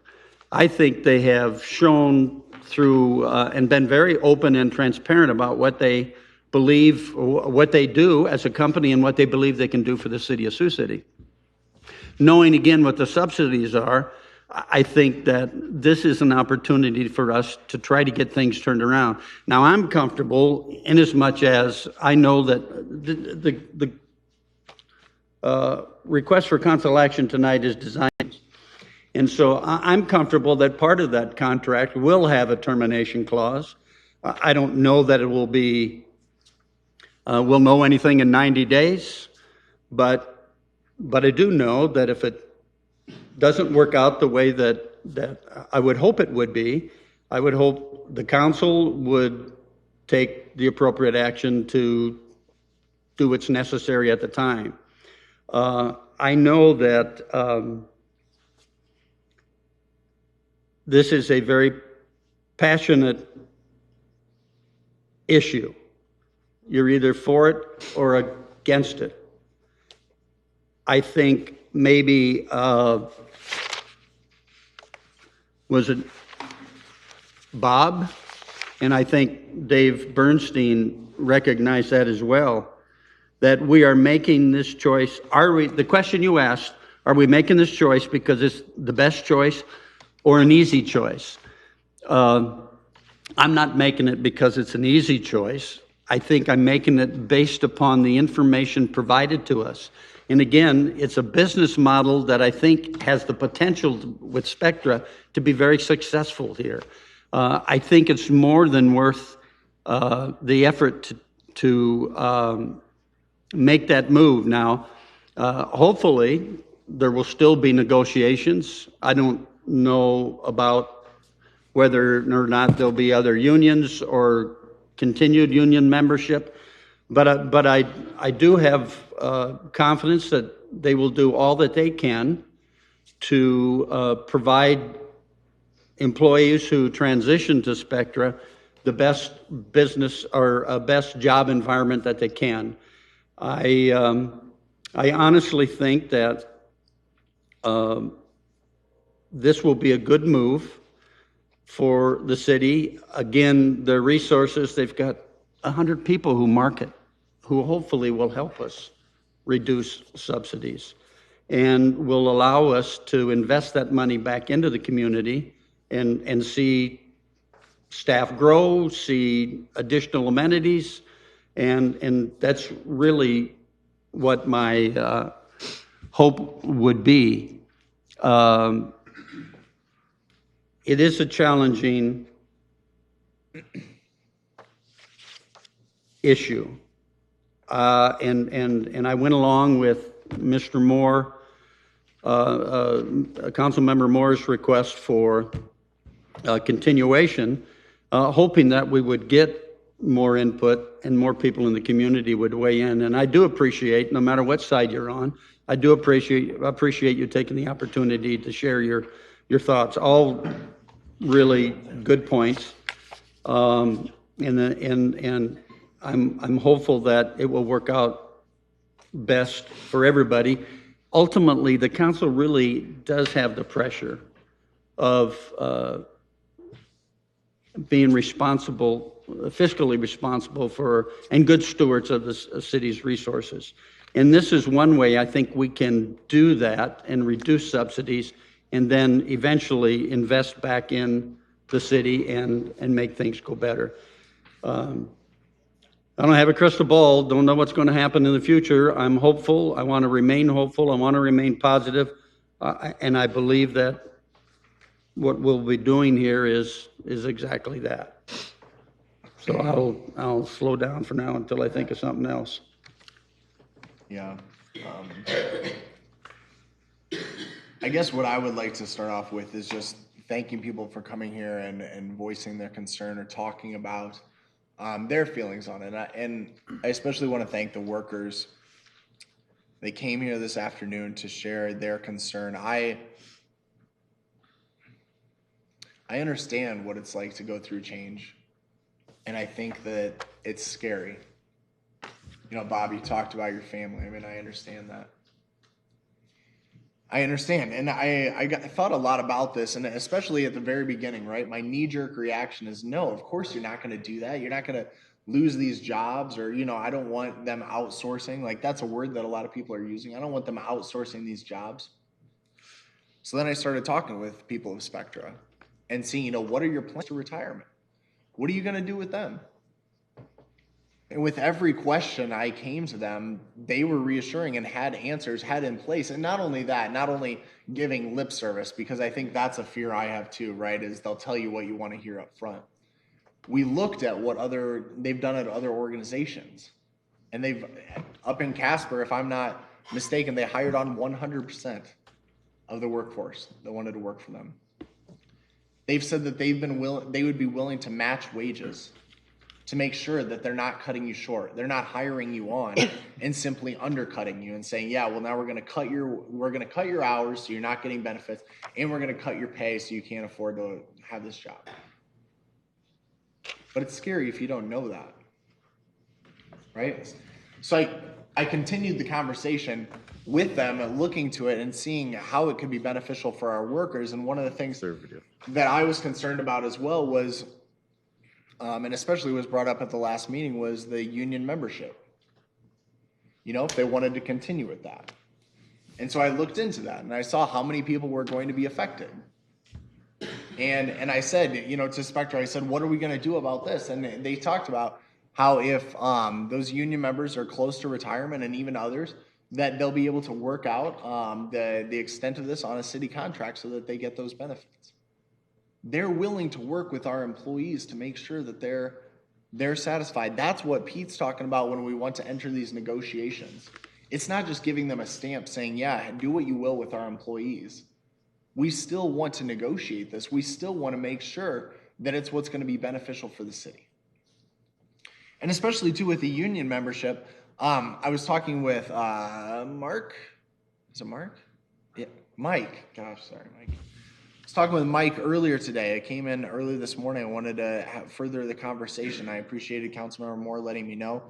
I think they have shown through and been very open and transparent about what they believe, what they do as a company and what they believe they can do for the city of Sioux City. Knowing again what the subsidies are, I think that this is an opportunity for us to try to get things turned around. Now, I'm comfortable in as much as I know that the request for council action tonight is designed. And so I'm comfortable that part of that contract will have a termination clause. I don't know that it will be, we'll know anything in 90 days, but I do know that if it doesn't work out the way that I would hope it would be, I would hope the council would take the appropriate action to do what's necessary at the time. I know that this is a very passionate issue. You're either for it or against it. I think maybe, was it Bob? And I think Dave Bernstein recognized that as well, that we are making this choice. The question you asked, are we making this choice because it's the best choice or an easy choice? I'm not making it because it's an easy choice. I think I'm making it based upon the information provided to us. And again, it's a business model that I think has the potential with Spectra to be very successful here. I think it's more than worth the effort to make that move. Now, hopefully, there will still be negotiations. I don't know about whether or not there'll be other unions or continued union membership, but I do have confidence that they will do all that they can to provide employees who transition to Spectra the best business or best job environment that they can. I honestly think that this will be a good move for the city. Again, the resources, they've got 100 people who market, who hopefully will help us reduce subsidies and will allow us to invest that money back into the community and see staff grow, see additional amenities, and that's really what my hope would be. It is a challenging issue. And I went along with Mr. Moore, Councilmember Moore's request for continuation, hoping that we would get more input and more people in the community would weigh in. And I do appreciate, no matter what side you're on, I do appreciate you taking the opportunity to share your thoughts. All really good points. And I'm hopeful that it will work out best for everybody. Ultimately, the council really does have the pressure of being responsible, fiscally responsible for, and good stewards of the city's resources. And this is one way I think we can do that and reduce subsidies and then eventually invest back in the city and make things go better. I don't have a crystal ball, don't know what's going to happen in the future. I'm hopeful. I want to remain hopeful. I want to remain positive. And I believe that what we'll be doing here is exactly that. So I'll slow down for now until I think of something else. Yeah. I guess what I would like to start off with is just thanking people for coming here and voicing their concern or talking about their feelings on it. And I especially want to thank the workers. They came here this afternoon to share their concern. I understand what it's like to go through change, and I think that it's scary. You know, Bob, you talked about your family. I mean, I understand that. I understand, and I thought a lot about this, and especially at the very beginning, right? My knee-jerk reaction is, no, of course you're not going to do that. You're not going to lose these jobs, or, you know, I don't want them outsourcing. Like, that's a word that a lot of people are using. I don't want them outsourcing these jobs. So then I started talking with people of Spectra and seeing, you know, what are your plans to retirement? What are you going to do with them? with every question I came to them, they were reassuring and had answers, had in place. And not only that, not only giving lip service, because I think that's a fear I have too, right? Is they'll tell you what you want to hear up front. We looked at what they've done at other organizations. And they've, up in Casper, if I'm not mistaken, they hired on 100% of the workforce that wanted to work for them. They've said that they would be willing to match wages to make sure that they're not cutting you short. They're not hiring you on and simply undercutting you and saying, yeah, well, now we're going to cut your hours so you're not getting benefits, and we're going to cut your pay so you can't afford to have this job. But it's scary if you don't know that, right? So I continued the conversation with them and looking to it and seeing how it could be beneficial for our workers. And one of the things that I was concerned about as well was, and especially was brought up at the last meeting, was the union membership. You know, if they wanted to continue with that. And so I looked into that and I saw how many people were going to be affected. And I said, you know, to Spectra, I said, what are we going to do about this? And they talked about how if those union members are close to retirement, and even others, that they'll be able to work out the extent of this on a city contract so that they get those benefits. They're willing to work with our employees to make sure that they're satisfied. That's what Pete's talking about when we want to enter these negotiations. It's not just giving them a stamp saying, yeah, do what you will with our employees. We still want to negotiate this. We still want to make sure that it's what's going to be beneficial for the city. And especially too with the union membership, I was talking with Mark. Is it Mark? Yeah, Mike. Gosh, sorry, Mike. I was talking with Mike earlier today. I came in early this morning. I wanted to further the conversation. I appreciated Councilmember Moore letting me know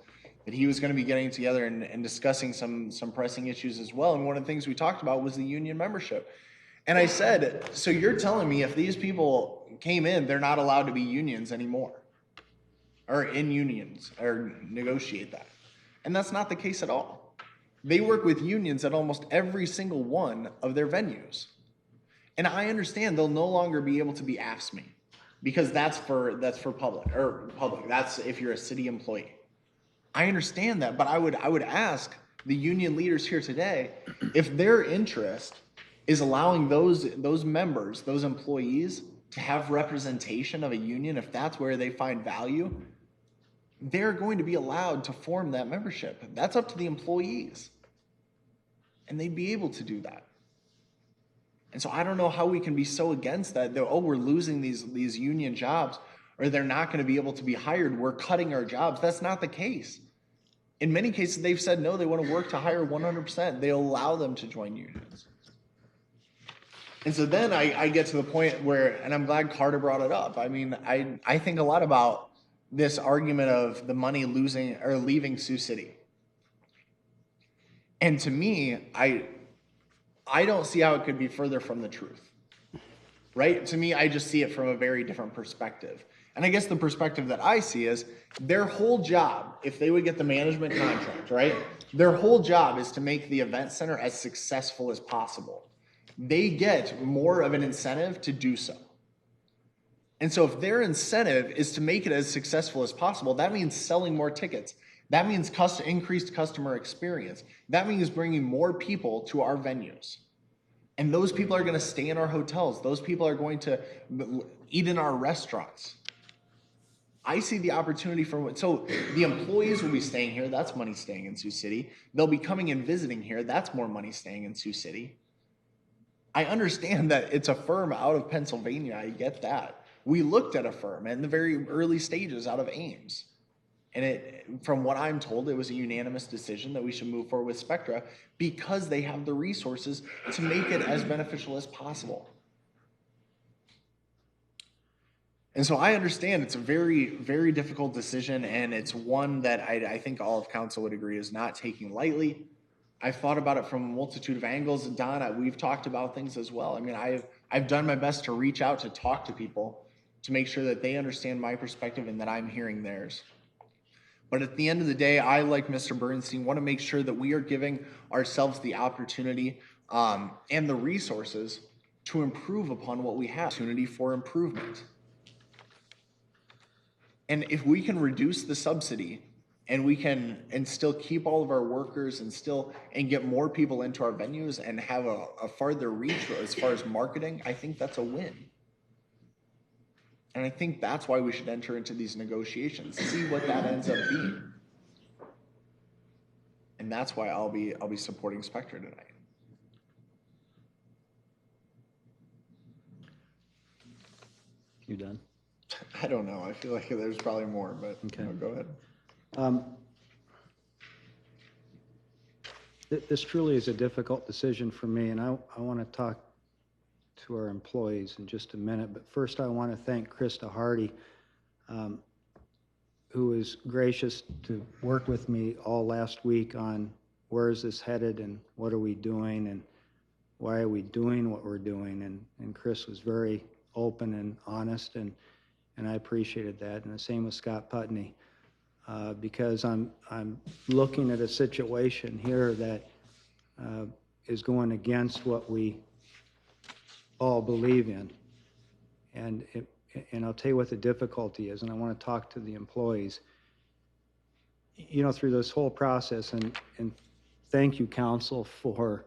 that he was going to be getting together and discussing some pressing issues as well. And one of the things we talked about was the union membership. And I said, so you're telling me if these people came in, they're not allowed to be unions anymore, or in unions, or negotiate that. And that's not the case at all. They work with unions at almost every single one of their venues. And I understand they'll no longer be able to be AFSCME, because that's for public. That's if you're a city employee. I understand that, but I would ask the union leaders here today if their interest is allowing those members, those employees, to have representation of a union. If that's where they find value, they're going to be allowed to form that membership. That's up to the employees. And they'd be able to do that. And so I don't know how we can be so against that, oh, we're losing these union jobs, or they're not going to be able to be hired. We're cutting our jobs. That's not the case. In many cases, they've said, no, they want to work to hire 100%. They allow them to join unions. And so then I get to the point where, and I'm glad Carter brought it up. I mean, I think a lot about this argument of the money losing or leaving Sioux City. And to me, I don't see how it could be further from the truth, right? To me, I just see it from a very different perspective. And I guess the perspective that I see is their whole job, if they would get the management contract, right? Their whole job is to make the event center as successful as possible. They get more of an incentive to do so. And so if their incentive is to make it as successful as possible, that means selling more tickets. That means increased customer experience. That means bringing more people to our venues. And those people are going to stay in our hotels. Those people are going to eat in our restaurants. I see the opportunity so the employees will be staying here. That's money staying in Sioux City. They'll be coming and visiting here. That's more money staying in Sioux City. I understand that it's a firm out of Pennsylvania. I get that. We looked at a firm in the very early stages out of Ames. And from what I'm told, it was a unanimous decision that we should move forward with Spectra because they have the resources to make it as beneficial as possible. And so I understand it's a very, very difficult decision, and it's one that I think all of council would agree is not taking lightly. I've thought about it from a multitude of angles. Don, we've talked about things as well. I mean, I've done my best to reach out to talk to people to make sure that they understand my perspective and that I'm hearing theirs. But at the end of the day, I, like Mr. Bernstein, want to make sure that we are giving ourselves the opportunity and the resources to improve upon what we have. Opportunity for improvement. And if we can reduce the subsidy and we can and still keep all of our workers and get more people into our venues and have a farther reach as far as marketing, I think that's a win. And I think that's why we should enter into these negotiations, see what that ends up being. And that's why I'll be supporting Spectra tonight. You done? I don't know. I feel like there's probably more, but Okay. no, go ahead. This truly is a difficult decision for me, and I want to talk to our employees in just a minute. But first, I want to thank Krista Hardy, who was gracious to work with me all last week on where is this headed and what are we doing and why are we doing what we're doing. And Chris was very open and honest, and I appreciated that. And the same with Scott Putney. Because I'm looking at a situation here that is going against what we all believe in. And I'll tell you what the difficulty is, and I want to talk to the employees. You know, through this whole process, and thank you, council, for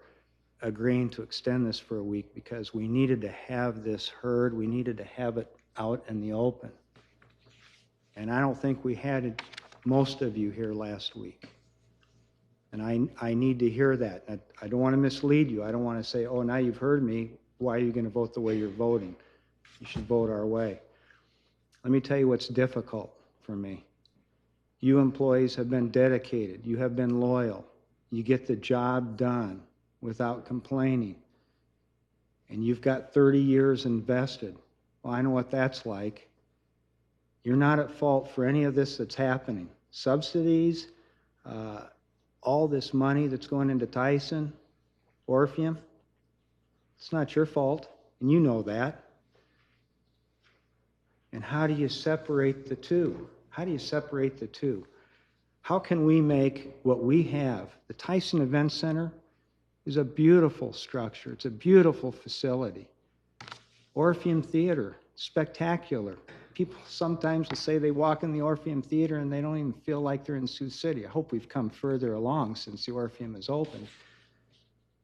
agreeing to extend this for a week, because we needed to have this heard. We needed to have it out in the open. And I don't think we had most of you here last week. And I need to hear that. I don't want to mislead you. I don't want to say, oh, now you've heard me. Why are you going to vote the way you're voting? You should vote our way. Let me tell you what's difficult for me. You employees have been dedicated. You have been loyal. You get the job done without complaining. And you've got 30 years invested. Well, I know what that's like. You're not at fault for any of this that's happening. Subsidies, all this money that's going into Tyson, Orpheum, it's not your fault, and you know that. And how do you separate the two? How do you separate the two? How can we make what we have? The Tyson Event Center is a beautiful structure. It's a beautiful facility. Orpheum Theater, spectacular. People sometimes will say they walk in the Orpheum Theater and they don't even feel like they're in Sioux City. I hope we've come further along since the Orpheum is open.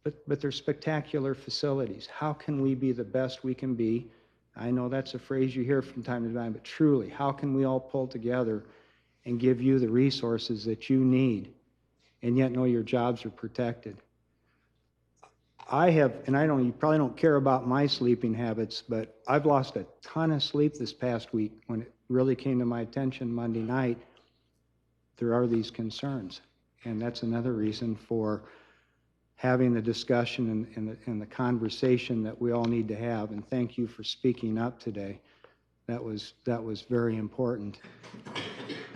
But they're spectacular facilities. How can we be the best we can be? I know that's a phrase you hear from time to time, but truly, how can we all pull together and give you the resources that you need and yet know your jobs are protected? I have, and I don't, you probably don't care about my sleeping habits, but I've lost a ton of sleep this past week when it really came to my attention Monday night. There are these concerns, and that's another reason for having the discussion and the conversation that we all need to have. And thank you for speaking up today. That was very important.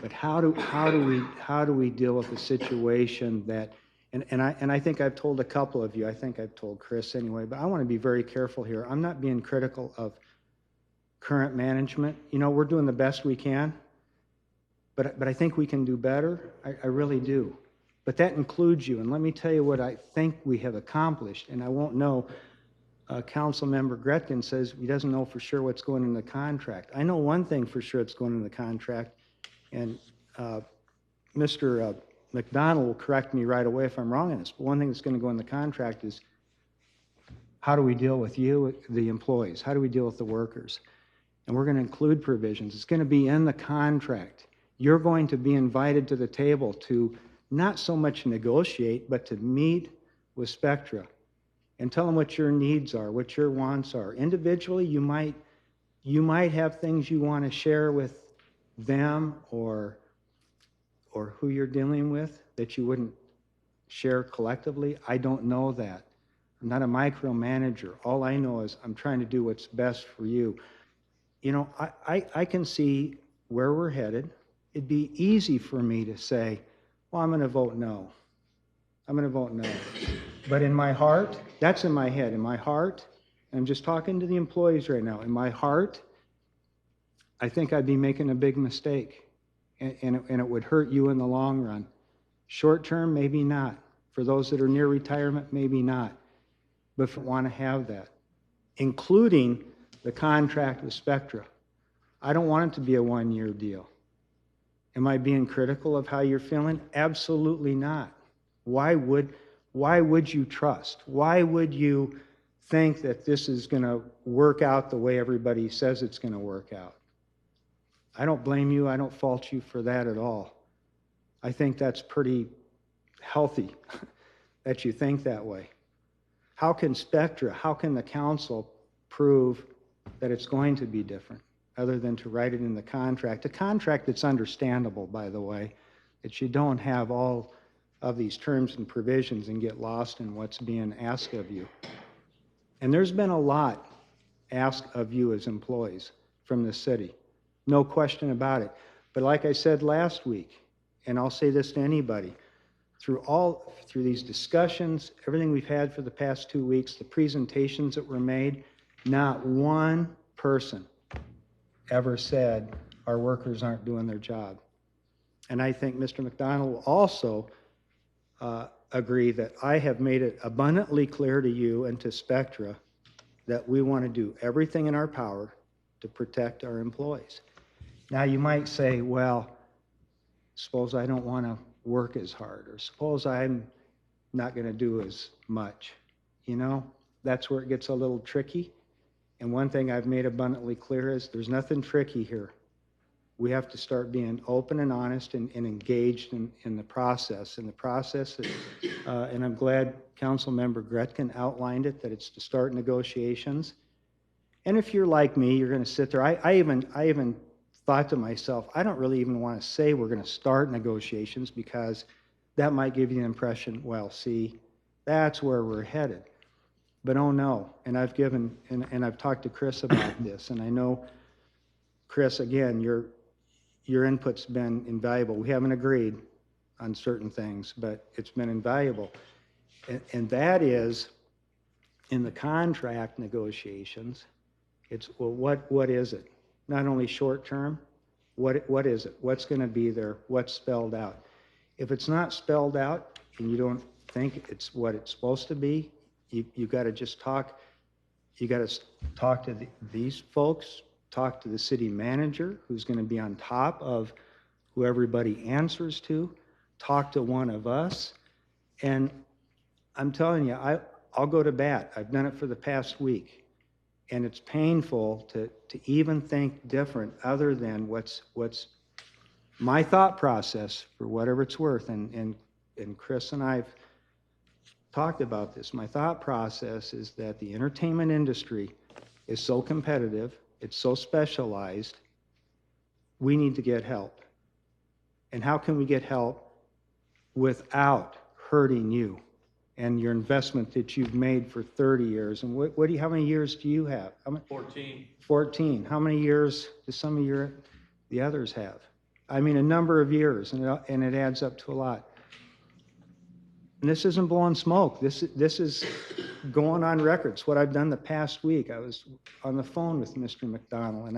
But how do we deal with a situation that, and I think I've told a couple of you, I think I've told Chris anyway, but I want to be very careful here. I'm not being critical of current management. You know, we're doing the best we can, but I think we can do better. I really do. But that includes you. And let me tell you what I think we have accomplished. And I won't know. Council Member Gretkin says he doesn't know for sure what's going in the contract. I know one thing for sure that's going in the contract. And Mr. McDonald will correct me right away if I'm wrong in this. But one thing that's going to go in the contract is how do we deal with you, the employees? How do we deal with the workers? And we're going to include provisions. It's going to be in the contract. You're going to be invited to the table to not so much negotiate, but to meet with Spectra and tell them what your needs are, what your wants are. Individually, you might have things you want to share with them or who you're dealing with that you wouldn't share collectively. I don't know that. I'm not a micromanager. All I know is I'm trying to do what's best for you. You know, I can see where we're headed. It'd be easy for me to say, well, I'm going to vote no. I'm going to vote no. But in my heart, that's in my head. In my heart, and I'm just talking to the employees right now. In my heart, I think I'd be making a big mistake, and it would hurt you in the long run. Short term, maybe not. For those that are near retirement, maybe not. But if you want to have that, including the contract with Spectra, I don't want it to be a one-year deal. Am I being critical of how you're feeling? Absolutely not. Why would you trust? Why would you think that this is going to work out the way everybody says it's going to work out? I don't blame you. I don't fault you for that at all. I think that's pretty healthy that you think that way. How can Spectra, how can the council prove that it's going to be different other than to write it in the contract? A contract that's understandable, by the way, that you don't have all of these terms and provisions and get lost in what's being asked of you. And there's been a lot asked of you as employees from the city. No question about it. But like I said last week, and I'll say this to anybody, through these discussions, everything we've had for the past 2 weeks, the presentations that were made, not one person ever said our workers aren't doing their job. And I think Mr. McDonald will also agree that I have made it abundantly clear to you and to Spectra that we want to do everything in our power to protect our employees. Now you might say, well, suppose I don't want to work as hard, or suppose I'm not going to do as much. You know, that's where it gets a little tricky. And one thing I've made abundantly clear is there's nothing tricky here. We have to start being open and honest and engaged in the process. And the process, and I'm glad Councilmember Gretkin outlined it, that it's to start negotiations. And if you're like me, you're going to sit there. I even thought to myself, I don't really even want to say we're going to start negotiations, because that might give you the impression, well, see, that's where we're headed. But oh no, and I've talked to Chris about this, and I know, Chris, again, your input's been invaluable. We haven't agreed on certain things, but it's been invaluable. And that is, in the contract negotiations, it's, well, what is it? Not only short term, what is it? What's going to be there? What's spelled out? If it's not spelled out and you don't think it's what it's supposed to be, you got to just talk. You got to talk to these folks, talk to the city manager, who's going to be on top of who everybody answers to, talk to one of us. And I'm telling you, I'll go to bat. I've done it for the past week. And it's painful to even think different other than what's my thought process, for whatever it's worth. And Chris and I've talked about this. My thought process is that the entertainment industry is so competitive, it's so specialized, we need to get help. And how can we get help without hurting you and your investment that you've made for 30 years? And how many years do you have? 14. 14. How many years do some of the others have? I mean, a number of years, and it adds up to a lot. And this isn't blowing smoke. This is going on record. It's what I've done the past week. I was on the phone with Mr. McDonald,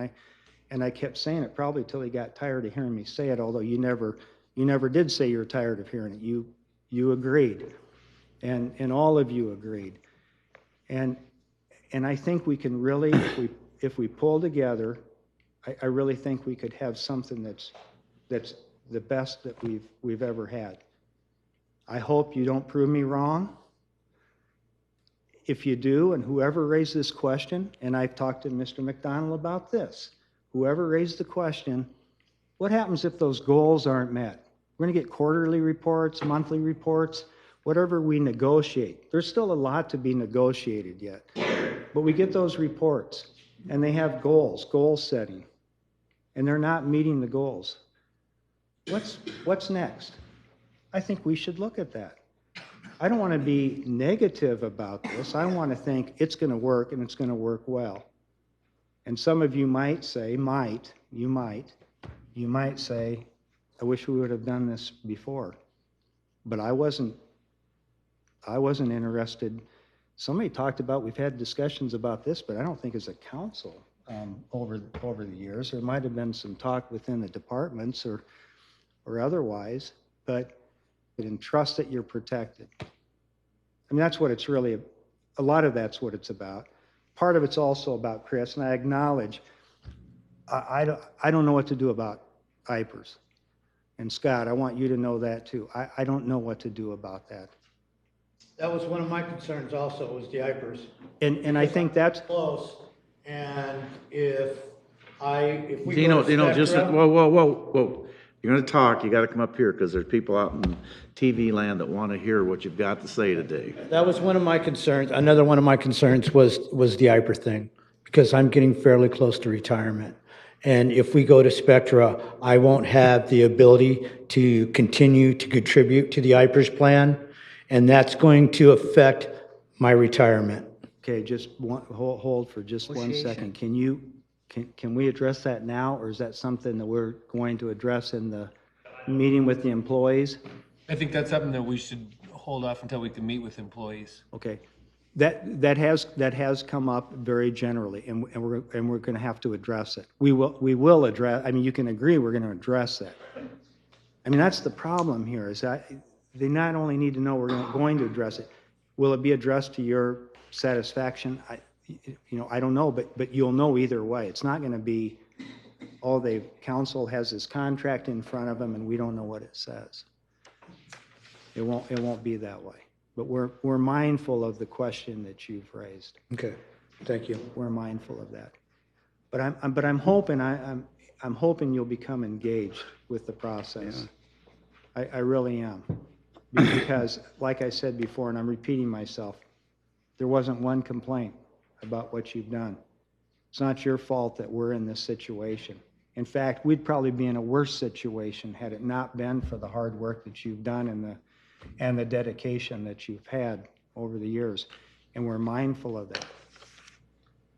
and I kept saying it probably till he got tired of hearing me say it, although you never did say you were tired of hearing it. You agreed. And all of you agreed. And I think we can really, if we pull together, I really think we could have something that's the best that we've ever had. I hope you don't prove me wrong. If you do, and whoever raised this question, and I've talked to Mr. McDonald about this, whoever raised the question, what happens if those goals aren't met? We're going to get quarterly reports, monthly reports, whatever we negotiate. There's still a lot to be negotiated yet. But we get those reports, and they have goals, goal setting, and they're not meeting the goals. What's next? I think we should look at that. I don't want to be negative about this. I want to think it's going to work, and it's going to work well. And some of you might say, you might say, I wish we would have done this before. But I wasn't interested. Somebody talked about, we've had discussions about this, but I don't think as a council over the years. There might have been some talk within the departments or otherwise, but trust that you're protected. I mean, that's what it's really, a lot of that's what it's about. Part of it's also about Chris, and I acknowledge, I don't know what to do about IPERS. And Scott, I want you to know that too. I don't know what to do about that. That was one of my concerns also, was the IPers. And I think that's, Close, and if we Dino, go to just, Spectra. whoa. You're gonna talk, you gotta come up here, because there's people out in TV land that wanna hear what you've got to say today. That was one of my concerns. Another one of my concerns was the IPer thing, because I'm getting fairly close to retirement. And if we go to Spectra, I won't have the ability to continue to contribute to the IPers plan, and that's going to affect my retirement. okay, just hold for just 1 second. Can we address that now, or is that something that we're going to address in the meeting with the employees? I think that's something that we should hold off until we can meet with employees. Okay. That has come up very generally, and we're going to have to address it. We will address, I mean, you can agree we're going to address it. I mean, that's the problem here, is that they not only need to know we're going to address it, will it be addressed to your satisfaction? I don't know, but you'll know either way. It's not going to be, oh, council has this contract in front of them and we don't know what it says. It won't be that way. But we're mindful of the question that you've raised. Okay, thank you. We're mindful of that. But I'm hoping you'll become engaged with the process. Yeah. I really am. Because, like I said before, and I'm repeating myself, there wasn't one complaint about what you've done. It's not your fault that we're in this situation. In fact, we'd probably be in a worse situation had it not been for the hard work that you've done and the dedication that you've had over the years. And we're mindful of that.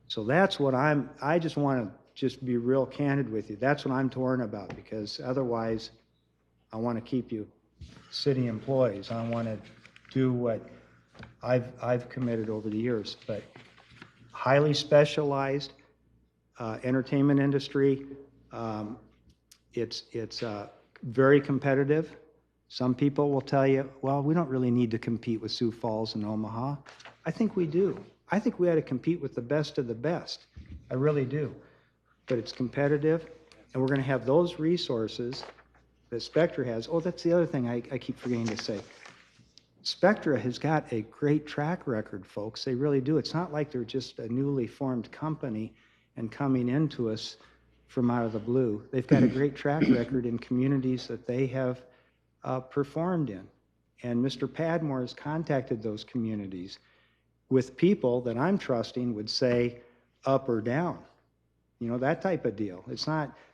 So that's what I just want to be real candid with you. That's what I'm torn about, because otherwise I want to keep you city employees. I want to do what I've committed over the years, but highly specialized entertainment industry. It's very competitive. Some people will tell you, well, we don't really need to compete with Sioux Falls and Omaha. I think we do. I think we ought to compete with the best of the best. I really do. But it's competitive, and we're going to have those resources that Spectra has. Oh, that's the other thing I keep forgetting to say. Spectra has got a great track record, folks. They really do. It's not like they're just a newly formed company and coming into us from out of the blue. They've got a great track record in communities that they have performed in. And Mr. Padmore has contacted those communities with people that I'm trusting would say up or down. You know, that type of deal.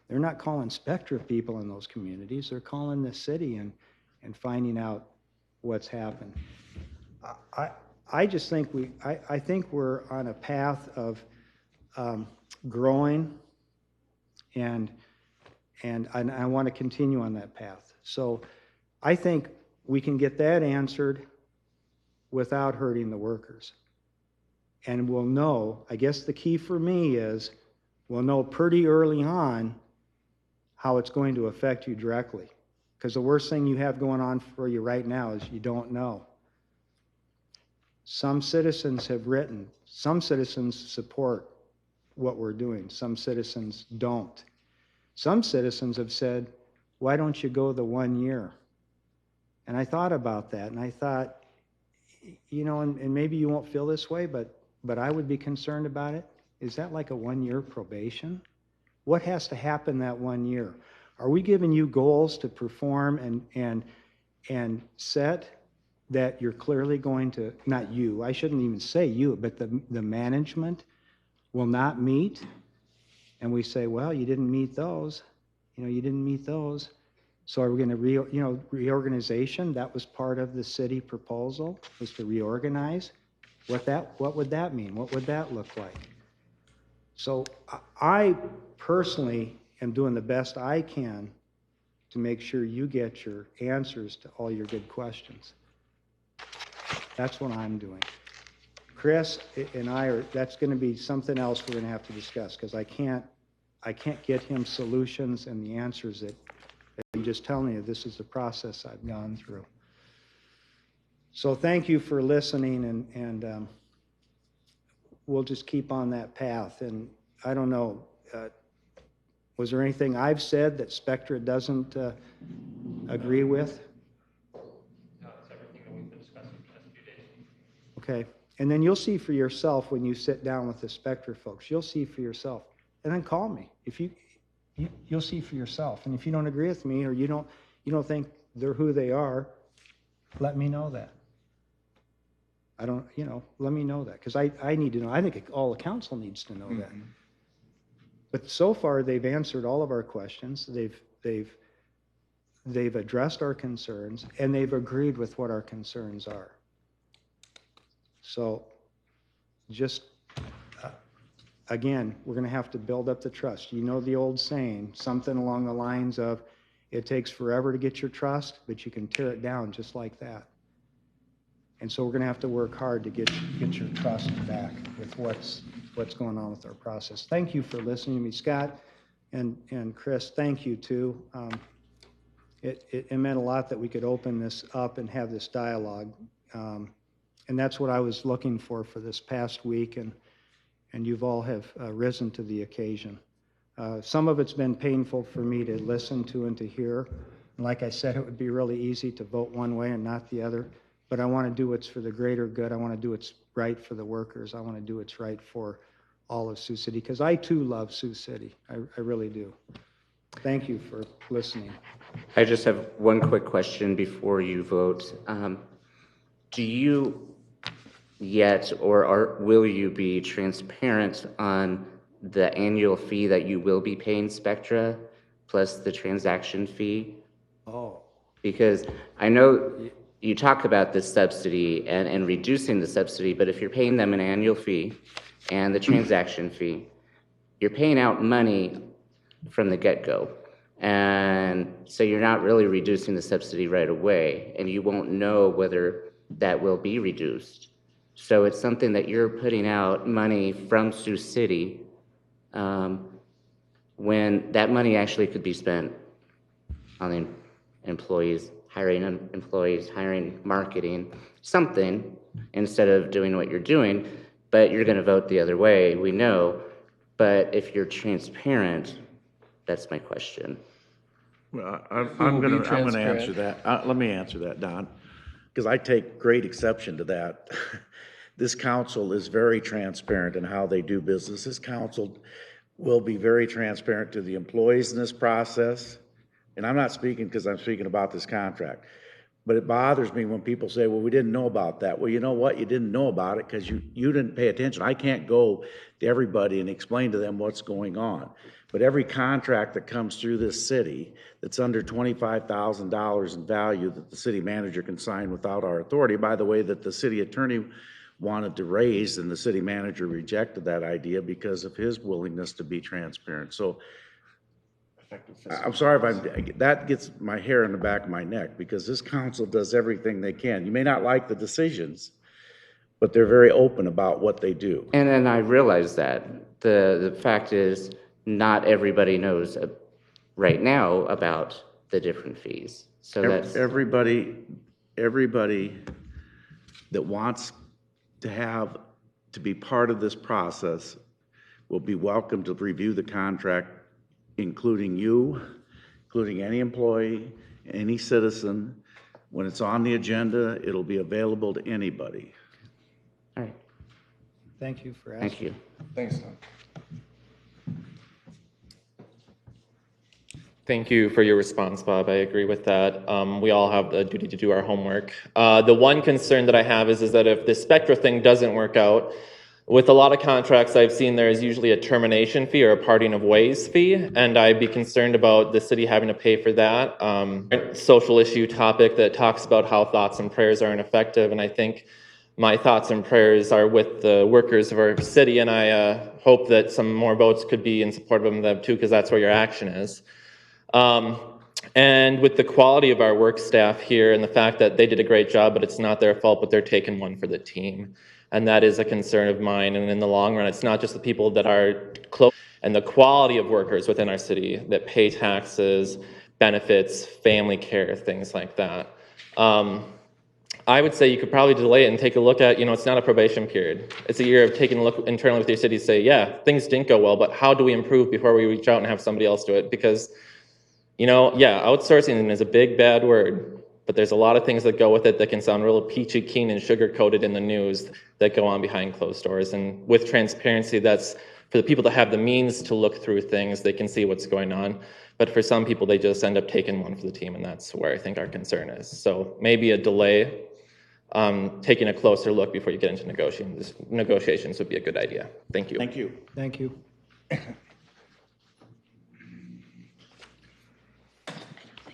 They're not calling Spectra people in those communities. They're calling the city and finding out what's happened. I just think I think we're on a path of growing, and I want to continue on that path. So I think we can get that answered without hurting the workers. And we'll know, I guess the key for me is, we'll know pretty early on how it's going to affect you directly. Because the worst thing you have going on for you right now is you don't know. Some citizens have written, some citizens support what we're doing, some citizens don't. Some citizens have said, why don't you go the 1 year? And I thought about that, and I thought, you know, and maybe you won't feel this way, but I would be concerned about it. Is that like a 1-year probation? What has to happen that 1 year? Are we giving you goals to perform and set that you're clearly going to, not you, I shouldn't even say you, but the management will not meet? And we say, well, you didn't meet those. You know, you didn't meet those. So are we going to, reorganization? That was part of the city proposal, was to reorganize. What would that mean? What would that look like? So I personally am doing the best I can to make sure you get your answers to all your good questions. That's what I'm doing. Chris and that's going to be something else we're going to have to discuss, because I can't get him solutions and the answers that I'm just telling you. This is the process I've gone through. So thank you for listening, and we'll just keep on that path. And I don't know, Was there anything I've said that Spectra doesn't agree with? No, it's everything that we've been discussing for the last few days. Okay, and then you'll see for yourself when you sit down with the Spectra folks, you'll see for yourself. And then call me. If you'll see for yourself. And if you don't agree with me or you don't think they're who they are, let me know that. I don't, let me know that, because I need to know. I think all the council needs to know that. But so far, they've answered all of our questions. They've addressed our concerns, and they've agreed with what our concerns are. So just, again, we're going to have to build up the trust. You know the old saying, something along the lines of, it takes forever to get your trust, but you can tear it down just like that. And so we're going to have to work hard to get your trust back with what's going on with our process. Thank you for listening to me, Scott and Chris. Thank you too. It meant a lot that we could open this up and have this dialogue, and that's what I was looking for this past week. And you've all have risen to the occasion. Some of it's been painful for me to listen to and to hear. And like I said, it would be really easy to vote one way and not the other. But I want to do what's for the greater good. I want to do what's right for the workers. I want to do what's right for all of Sioux City, because I too love Sioux City. I really do. Thank you for listening. I just have one quick question before you vote. Do you yet or will you be transparent on the annual fee that you will be paying Spectra plus the transaction fee? Oh. Because I know you talk about this subsidy and reducing the subsidy, but if you're paying them an annual fee and the transaction fee, you're paying out money from the get-go. And so you're not really reducing the subsidy right away, and you won't know whether that will be reduced. So it's something that you're putting out money from Sioux City when that money actually could be spent on the employees, hiring employees, hiring marketing, something, instead of doing what you're doing. But you're going to vote the other way, we know. But if you're transparent, that's my question. Well, I'm going to answer that. Let me answer that, Don, because I take great exception to that. This council is very transparent in how they do business. This council will be very transparent to the employees in this process. And I'm not speaking because I'm speaking about this contract. But it bothers me when people say, well, we didn't know about that. Well, you know what? You didn't know about it because you didn't pay attention. I can't go to everybody and explain to them what's going on. But every contract that comes through this city that's under $25,000 in value that the city manager can sign without our authority, by the way, that the city attorney wanted to raise, and the city manager rejected that idea because of his willingness to be transparent. So I'm sorry if that gets my hair in the back of my neck, because this council does everything they can. You may not like the decisions, but they're very open about what they do. And I realize that. The fact is, not everybody knows right now about the different fees. So that's everybody that wants to be part of this process will be welcome to review the contract, including you, including any employee, any citizen. When it's on the agenda, it'll be available to anybody. All right. Thank you for asking. Thank you. Thanks, Tom. Thank you for your response, Bob. I agree with that. We all have the duty to do our homework. The one concern that I have is that if the Spectra thing doesn't work out, with a lot of contracts I've seen, there is usually a termination fee or a parting of ways fee, and I'd be concerned about the city having to pay for that. Social issue topic that talks about how thoughts and prayers are ineffective, and I think my thoughts and prayers are with the workers of our city, and I hope that some more votes could be in support of them too, because that's where your action is. And with the quality of our work staff here and the fact that they did a great job, but it's not their fault, but they're taking one for the team. And that is a concern of mine. And in the long run, it's not just the people that are close, and the quality of workers within our city that pay taxes, benefits, family care, things like that. I would say you could probably delay it and take a look at, it's not a probation period. It's a year of taking a look internally with your city, say, yeah, things didn't go well, but how do we improve before we reach out and have somebody else do it? Because, yeah, outsourcing is a big, bad word, but there's a lot of things that go with it that can sound real peachy keen and sugar-coated in the news that go on behind closed doors. And with transparency, that's for the people that have the means to look through things, they can see what's going on. But for some people, they just end up taking one for the team, and that's where I think our concern is. So maybe a delay, taking a closer look before you get into negotiations would be a good idea. Thank you. Thank you. Thank you.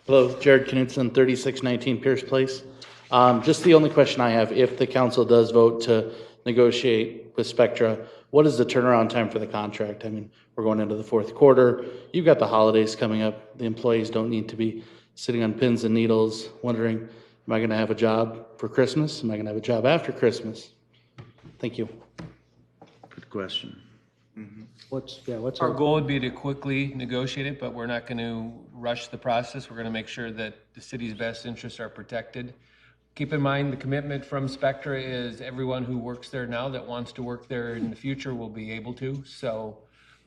Hello, Jared Knudsen, 3619 Pierce Place. Just the only question I have, if the council does vote to negotiate with Spectra, what is the turnaround time for the contract? I mean, we're going into the fourth quarter. You've got the holidays coming up. The employees don't need to be sitting on pins and needles wondering, am I going to have a job for Christmas? Am I going to have a job after Christmas? Thank you. Good question. What's Our goal would be to quickly negotiate it, but we're not going to rush the process. We're going to make sure that the city's best interests are protected. Keep in mind, the commitment from Spectra is everyone who works there now that wants to work there in the future will be able to. So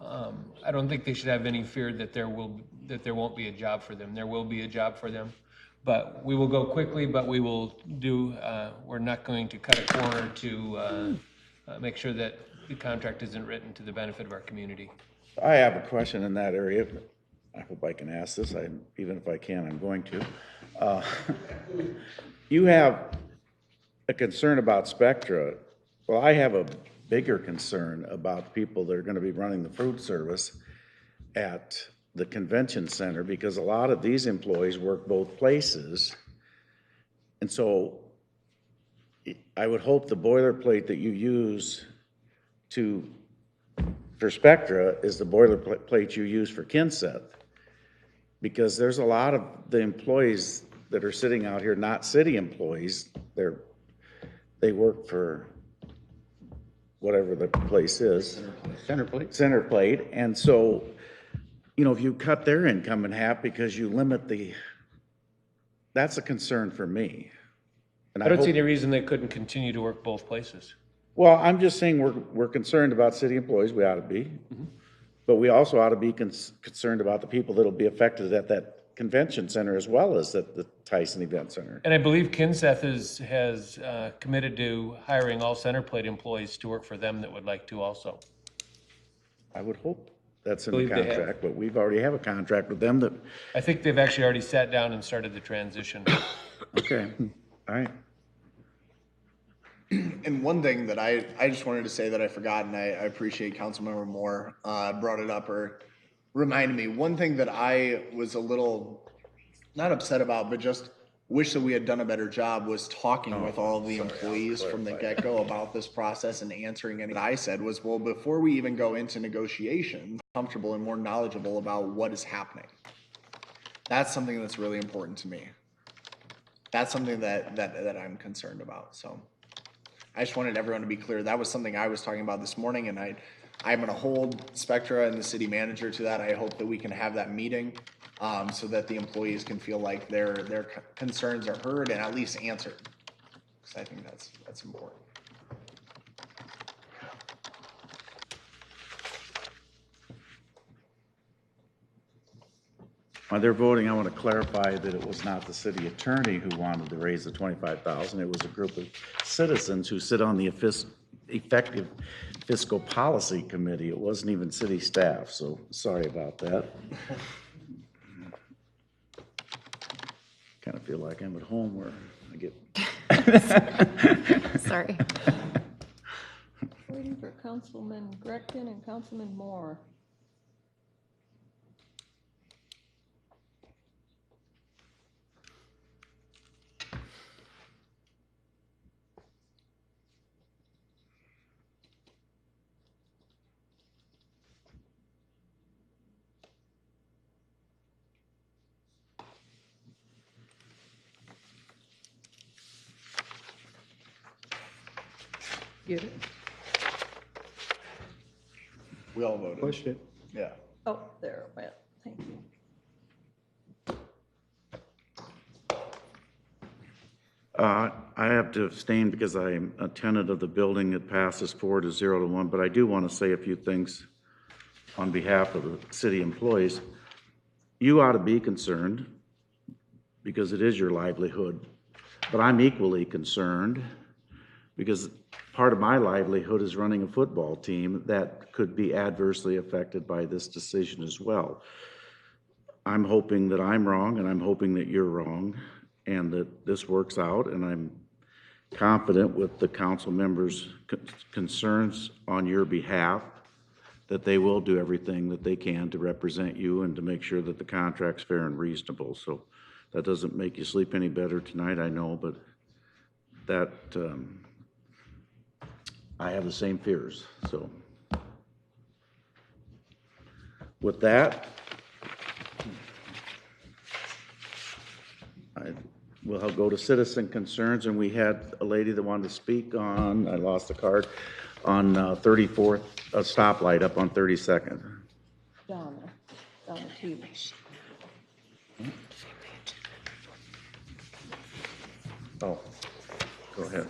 I don't think they should have any fear that there won't be a job for them. There will be a job for them, but we will go quickly. But we will do. We're not going to cut a corner to make sure that the contract isn't written to the benefit of our community. I have a question in that area. I hope I can ask this. Even if I can, I'm going to. You have a concern about Spectra. Well, I have a bigger concern about people that are going to be running the food service at the convention center, because a lot of these employees work both places. And so I would hope the boilerplate that you use for Spectra is the boilerplate you use for Kinseth, because there's a lot of the employees that are sitting out here, not city employees. They work for whatever the place is. Center plate. And so, if you cut their income in half because you limit that's a concern for me. And I don't see any reason they couldn't continue to work both places. Well, I'm just saying we're concerned about city employees. We ought to be. But we also ought to be concerned about the people that'll be affected at that convention center as well as at the Tyson Event Center. And I believe Kinseth has committed to hiring all Centerplate employees to work for them that would like to also. I would hope that's in the contract, but we've already have a contract with them that. I think they've actually already sat down and started the transition. Okay, all right. And one thing that I just wanted to say that I forgot, and I appreciate Councilmember Moore brought it up or reminded me. One thing that I was a little, not upset about, but just wish that we had done a better job was talking with all of the employees from the get-go about this process and answering anything. What I said was, well, before we even go into negotiations, comfortable and more knowledgeable about what is happening. That's something that's really important to me. That's something that I'm concerned about. So I just wanted everyone to be clear. That was something I was talking about this morning, and I'm going to hold Spectra and the city manager to that. I hope that we can have that meeting so that the employees can feel like their concerns are heard and at least answered. Because I think that's important. While they're voting, I want to clarify that it was not the city attorney who wanted to raise the $25,000. It was a group of citizens who sit on the effective fiscal policy committee. It wasn't even city staff, so sorry about that. Kind of feel like I'm at home where I get. Sorry. Waiting for Councilman Gretkin and Councilman Moore. Get it? We all voted. Pushed it. Yeah. Oh, there it went. Thank you. I I have to abstain because I am a tenant of the building. It passes 4-0 to 1, but I do want to say a few things on behalf of the city employees. You ought to be concerned because it is your livelihood, but I'm equally concerned because part of my livelihood is running a football team that could be adversely affected by this decision as well. I'm hoping that I'm wrong, and I'm hoping that you're wrong, and that this works out, and I'm confident with the council members' concerns on your behalf that they will do everything that they can to represent you and to make sure that the contract's fair and reasonable. So that doesn't make you sleep any better tonight, I know, but that I have the same fears. So with that, we'll go to citizen concerns, and we had a lady that wanted to speak on, I lost the card, on 34th, a stoplight up on 32nd. Donna T. Oh, go ahead.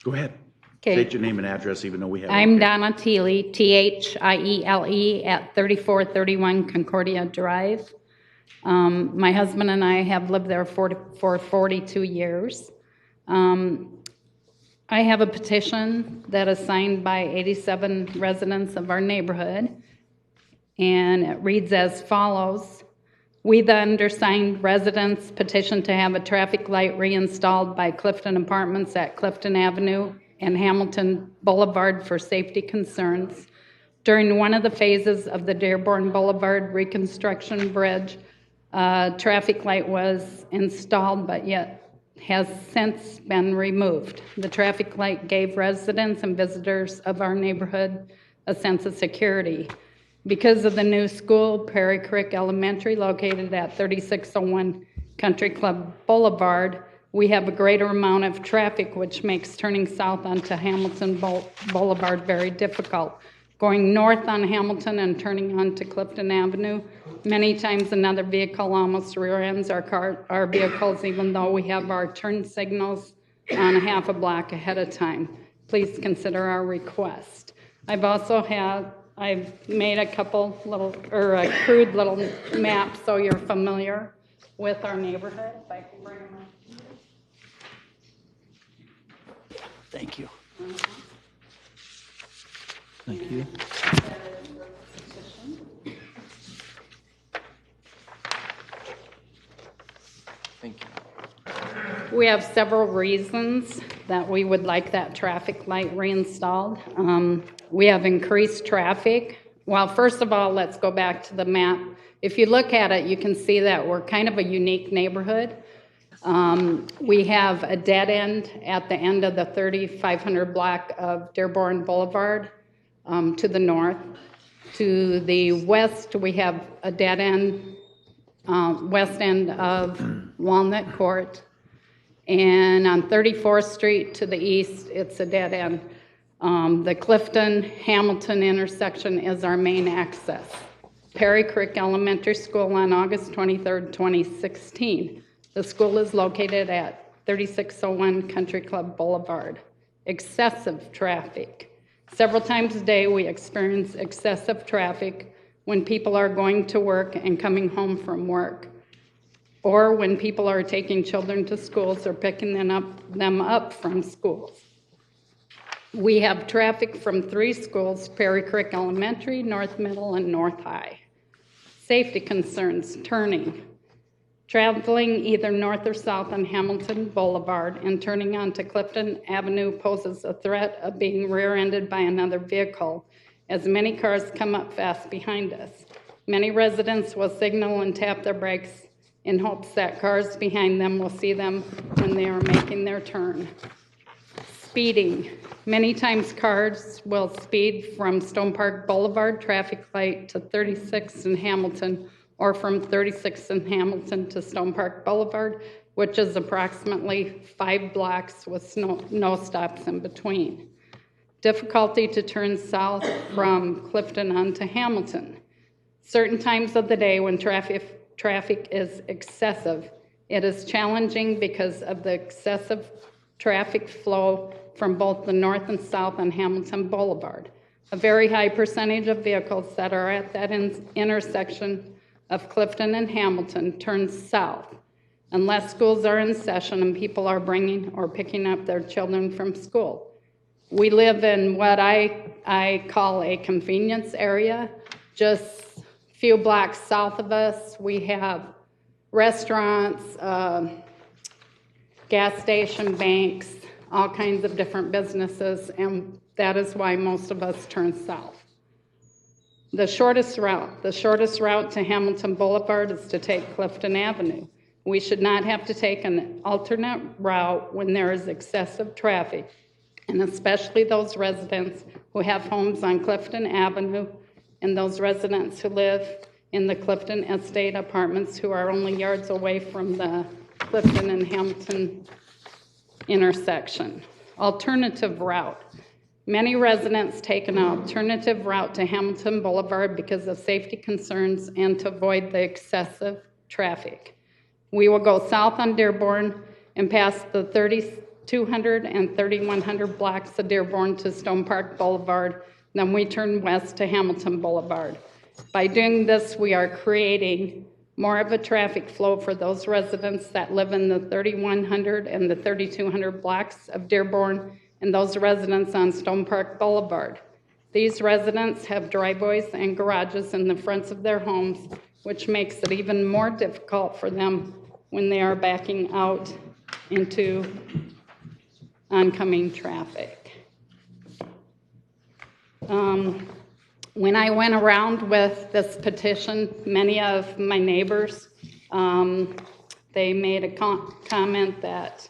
Go ahead. Okay. State your name and address, even though we have. I'm Donna Thiele, Thiele, at 3431 Concordia Drive. My husband and I have lived there for 42 years. I have a petition that is signed by 87 residents of our neighborhood, and it reads as follows. We, the undersigned residents, petition to have a traffic light reinstalled by Clifton Apartments at Clifton Avenue and Hamilton Boulevard for safety concerns. During one of the phases of the Dearborn Boulevard reconstruction bridge, traffic light was installed, but yet has since been removed. The traffic light gave residents and visitors of our neighborhood a sense of security. Because of the new school, Perry Creek Elementary, located at 3601 Country Club Boulevard, we have a greater amount of traffic, which makes turning south onto Hamilton Boulevard very difficult. Going north on Hamilton and turning onto Clifton Avenue, many times another vehicle almost rear ends our vehicles, even though we have our turn signals on a half a block ahead of time. Please consider our request. I've made a couple little, or a crude little map so you're familiar with our neighborhood. If I can bring them up. Thank you. Thank you. Thank you. We have several reasons that we would like that traffic light reinstalled. We have increased traffic. Well, first of all, let's go back to the map. If you look at it, you can see that we're kind of a unique neighborhood. We have a dead end at the end of the 3500 block of Dearborn Boulevard to the north. To the west, we have a dead end, west end of Walnut Court. And on 34th Street to the east, it's a dead end. The Clifton-Hamilton intersection is our main access. Perry Creek Elementary School on August 23rd, 2016. The school is located at 3601 Country Club Boulevard. Excessive traffic. Several times a day, we experience excessive traffic when people are going to work and coming home from work, or when people are taking children to schools or picking them up from schools. We have traffic from 3 schools, Perry Creek Elementary, North Middle, and North High. Safety concerns, turning. Traveling either north or south on Hamilton Boulevard and turning onto Clifton Avenue poses a threat of being rear-ended by another vehicle, as many cars come up fast behind us. Many residents will signal and tap their brakes in hopes that cars behind them will see them when they are making their turn. Speeding. Many times cars will speed from Stone Park Boulevard traffic light to 36th and Hamilton, or from 36th and Hamilton to Stone Park Boulevard, which is approximately 5 blocks with no stops in between. Difficulty to turn south from Clifton onto Hamilton. certain times of the day when traffic is excessive. It is challenging because of the excessive traffic flow from both the north and south on Hamilton Boulevard. A very high percentage of vehicles that are at that intersection of Clifton and Hamilton turn south unless schools are in session and people are bringing or picking up their children from school. We live in what I call a convenience area. Just a few blocks south of us, we have restaurants, gas station, banks, all kinds of different businesses, and that is why most of us turn south. The shortest route to Hamilton Boulevard is to take Clifton Avenue. We should not have to take an alternate route when there is excessive traffic, and especially those residents who have homes on Clifton Avenue and those residents who live in the Clifton Estate Apartments who are only yards away from the Clifton and Hamilton intersection. Alternative route. Many residents take an alternative route to Hamilton Boulevard because of safety concerns and to avoid the excessive traffic. We will go south on Dearborn and past the 3200 and 3100 blocks of Dearborn to Stone Park Boulevard. Then we turn west to Hamilton Boulevard. By doing this, we are creating more of a traffic flow for those residents that live in the 3100 and the 3200 blocks of Dearborn and those residents on Stone Park Boulevard. These residents have driveways and garages in the fronts of their homes, which makes it even more difficult for them when they are backing out into oncoming traffic. When I went around with this petition, many of my neighbors, they made a comment that,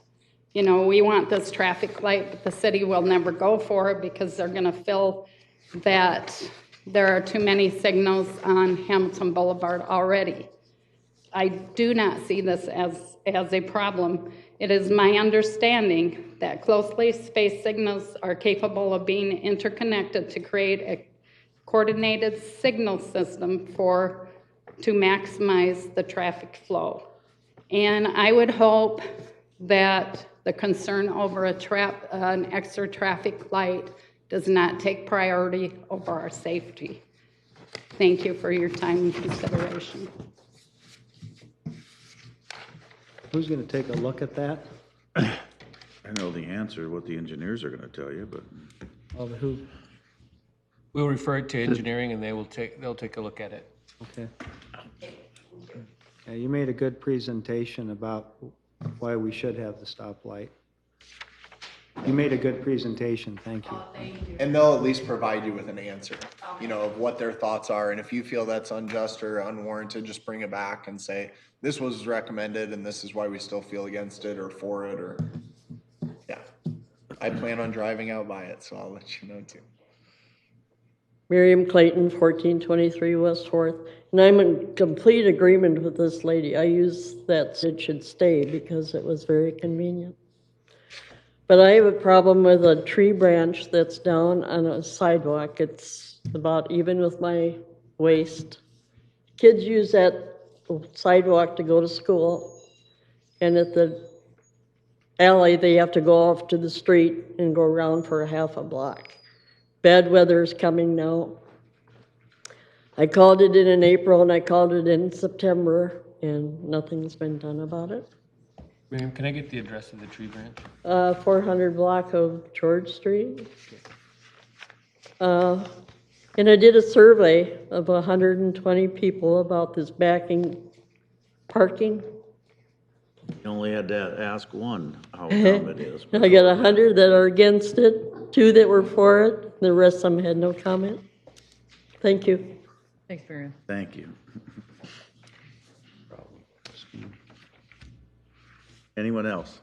you know, we want this traffic light, but the city will never go for it because they're gonna feel that there are too many signals on Hamilton Boulevard already. I do not see this as a problem. It is my understanding that closely spaced signals are capable of being interconnected to create a coordinated signal system to maximize the traffic flow. And I would hope that the concern over an extra traffic light does not take priority over our safety. Thank you for your time and consideration. Who's going to take a look at that? I know the answer, what the engineers are gonna tell you, but. Well, who? We'll refer it to engineering and they'll take a look at it. Okay. Yeah, you made a good presentation about why we should have the stoplight. You made a good presentation, thank you. And they'll at least provide you with an answer, you know, of what their thoughts are. And if you feel that's unjust or unwarranted, just bring it back and say, this was recommended and this is why we still feel against it or for it, or, yeah. I plan on driving out by it, so I'll let you know too. Miriam Clayton, 1423 West 4th. And I'm in complete agreement with this lady. I use that it should stay because it was very convenient. But I have a problem with a tree branch that's down on a sidewalk. It's about even with my waist. Kids use that sidewalk to go to school. And at the alley, they have to go off to the street and go around for a half a block. Bad weather is coming now. I called it in April and I called it in September and nothing's been done about it. Miriam, can I get the address of the tree branch? 400 block of George Street. And I did a survey of 120 people about this backing parking. You only had to ask one how dumb it is. I got 100 that are against it, 2 that were for it, the rest of them had no comment. Thank you. Thanks, Miriam. Thank you. Anyone else?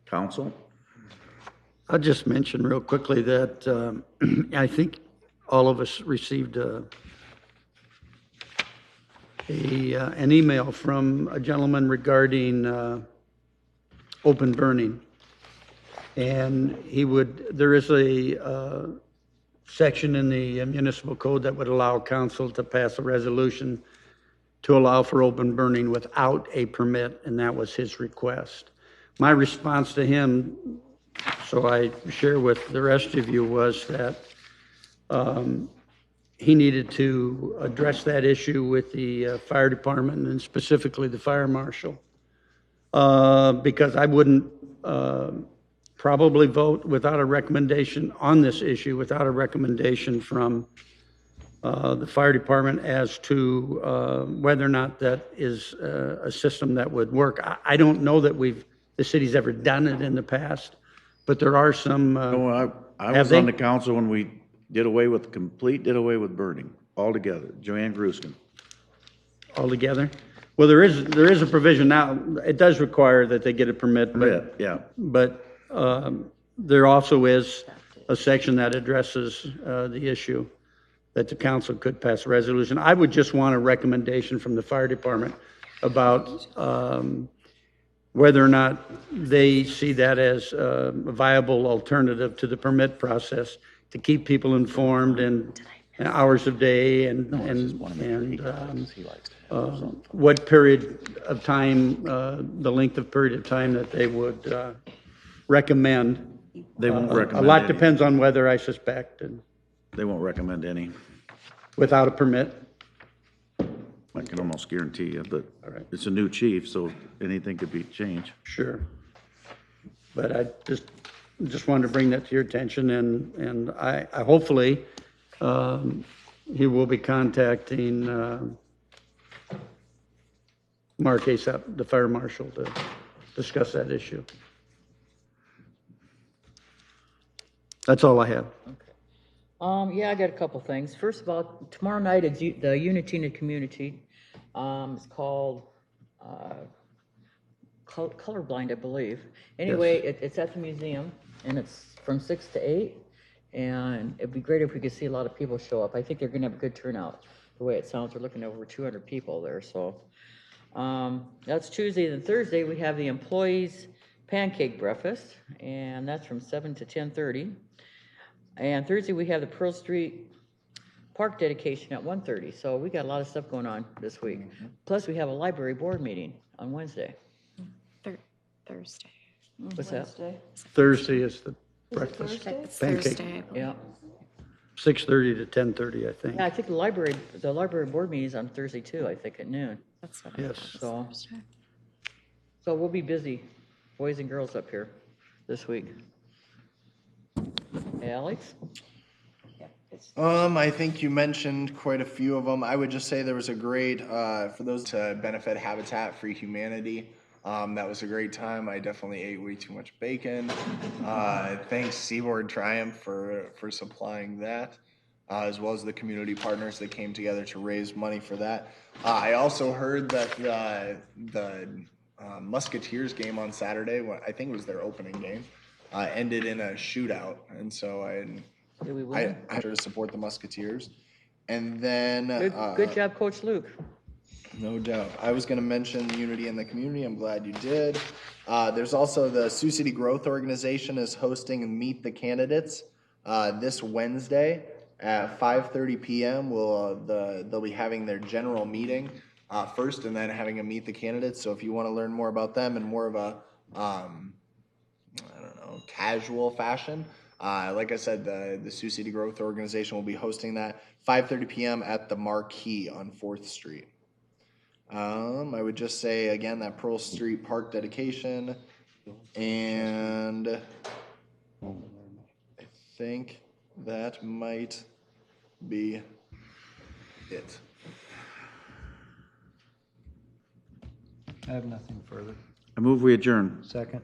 Council? I'll just mention real quickly that I think all of us received an email from a gentleman regarding open burning. And there is a section in the municipal code that would allow council to pass a resolution to allow for open burning without a permit, and that was his request. My response to him, so I share with the rest of you, was that he needed to address that issue with the fire department and specifically the fire marshal. Because I wouldn't probably vote without a recommendation on this issue, without a recommendation from the fire department as to whether or not that is a system that would work. I don't know that the city's ever done it in the past, but there are some. No, I was on the council when we did away with burning altogether. Joanne Gruskin. Altogether? Well, there is a provision now. It does require that they get a permit, but Yeah. but there also is a section that addresses the issue that the council could pass a resolution. I would just want a recommendation from the fire department about whether or not they see that as a viable alternative to the permit process to keep people informed and hours of day and what period of time, the length of period of time that they would recommend. They won't recommend a lot any. depends on weather, I suspect, and They won't recommend any. without a permit. I can almost guarantee you, but it's a new chief, so anything could be changed. Sure. But I just wanted to bring that to your attention, and I hopefully he will be contacting Mark Asap, the fire marshal, to discuss that issue. That's all I have. Yeah, I got a couple things. First of all, tomorrow night at the Unitina Community, it's called Colorblind, I believe. Anyway, it's at the museum, and it's from 6 to 8, and it'd be great if we could see a lot of people show up. I think they're gonna have a good turnout. The way it sounds, we're looking at over 200 people there, so. That's Tuesday. Then Thursday, we have the employees pancake breakfast, and that's from 7 to 10:30. And Thursday, we have the Pearl Street Park dedication at 1:30. So we got a lot of stuff going on this week. Plus, we have a library board meeting on Wednesday. Thursday. What's that? Thursday is the breakfast It's pancake. Thursday. Yeah. 6:30 to 10:30, I think. Yeah, I think the library board meeting is on Thursday too, I think at noon. That's what Yes. So we'll be busy, boys and girls up here this week. Alex? I think you mentioned quite a few of them. I would just say there was a great, for those to benefit Habitat for Humanity. That was a great time. I definitely ate way too much bacon. Thanks Seaboard Triumph for supplying that, as well as the community partners that came together to raise money for that. I also heard that the Musketeers game on Saturday, I think it was their opening game, ended in a shootout, and so I'm sure to support the Musketeers. And then Good job, Coach Luke. no doubt. I was going to mention unity in the community. I'm glad you did. There's also the Sioux City Growth Organization is hosting Meet the Candidates this Wednesday at 5:30 p.m. They'll be having their general meeting first, and then having a Meet the Candidates. So if you want to learn more about them in more of a casual fashion, like I said, the Sioux City Growth Organization will be hosting that 5:30 p.m. at the Marquee on 4th Street. I would just say again that Pearl Street Park dedication, and I think that might be it. I have nothing further. I move we adjourn. Second.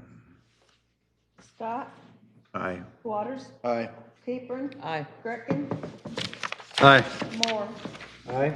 Scott, Aye. Waters, Aye. Capron. Aye. Greckin, Aye. Moore. Aye.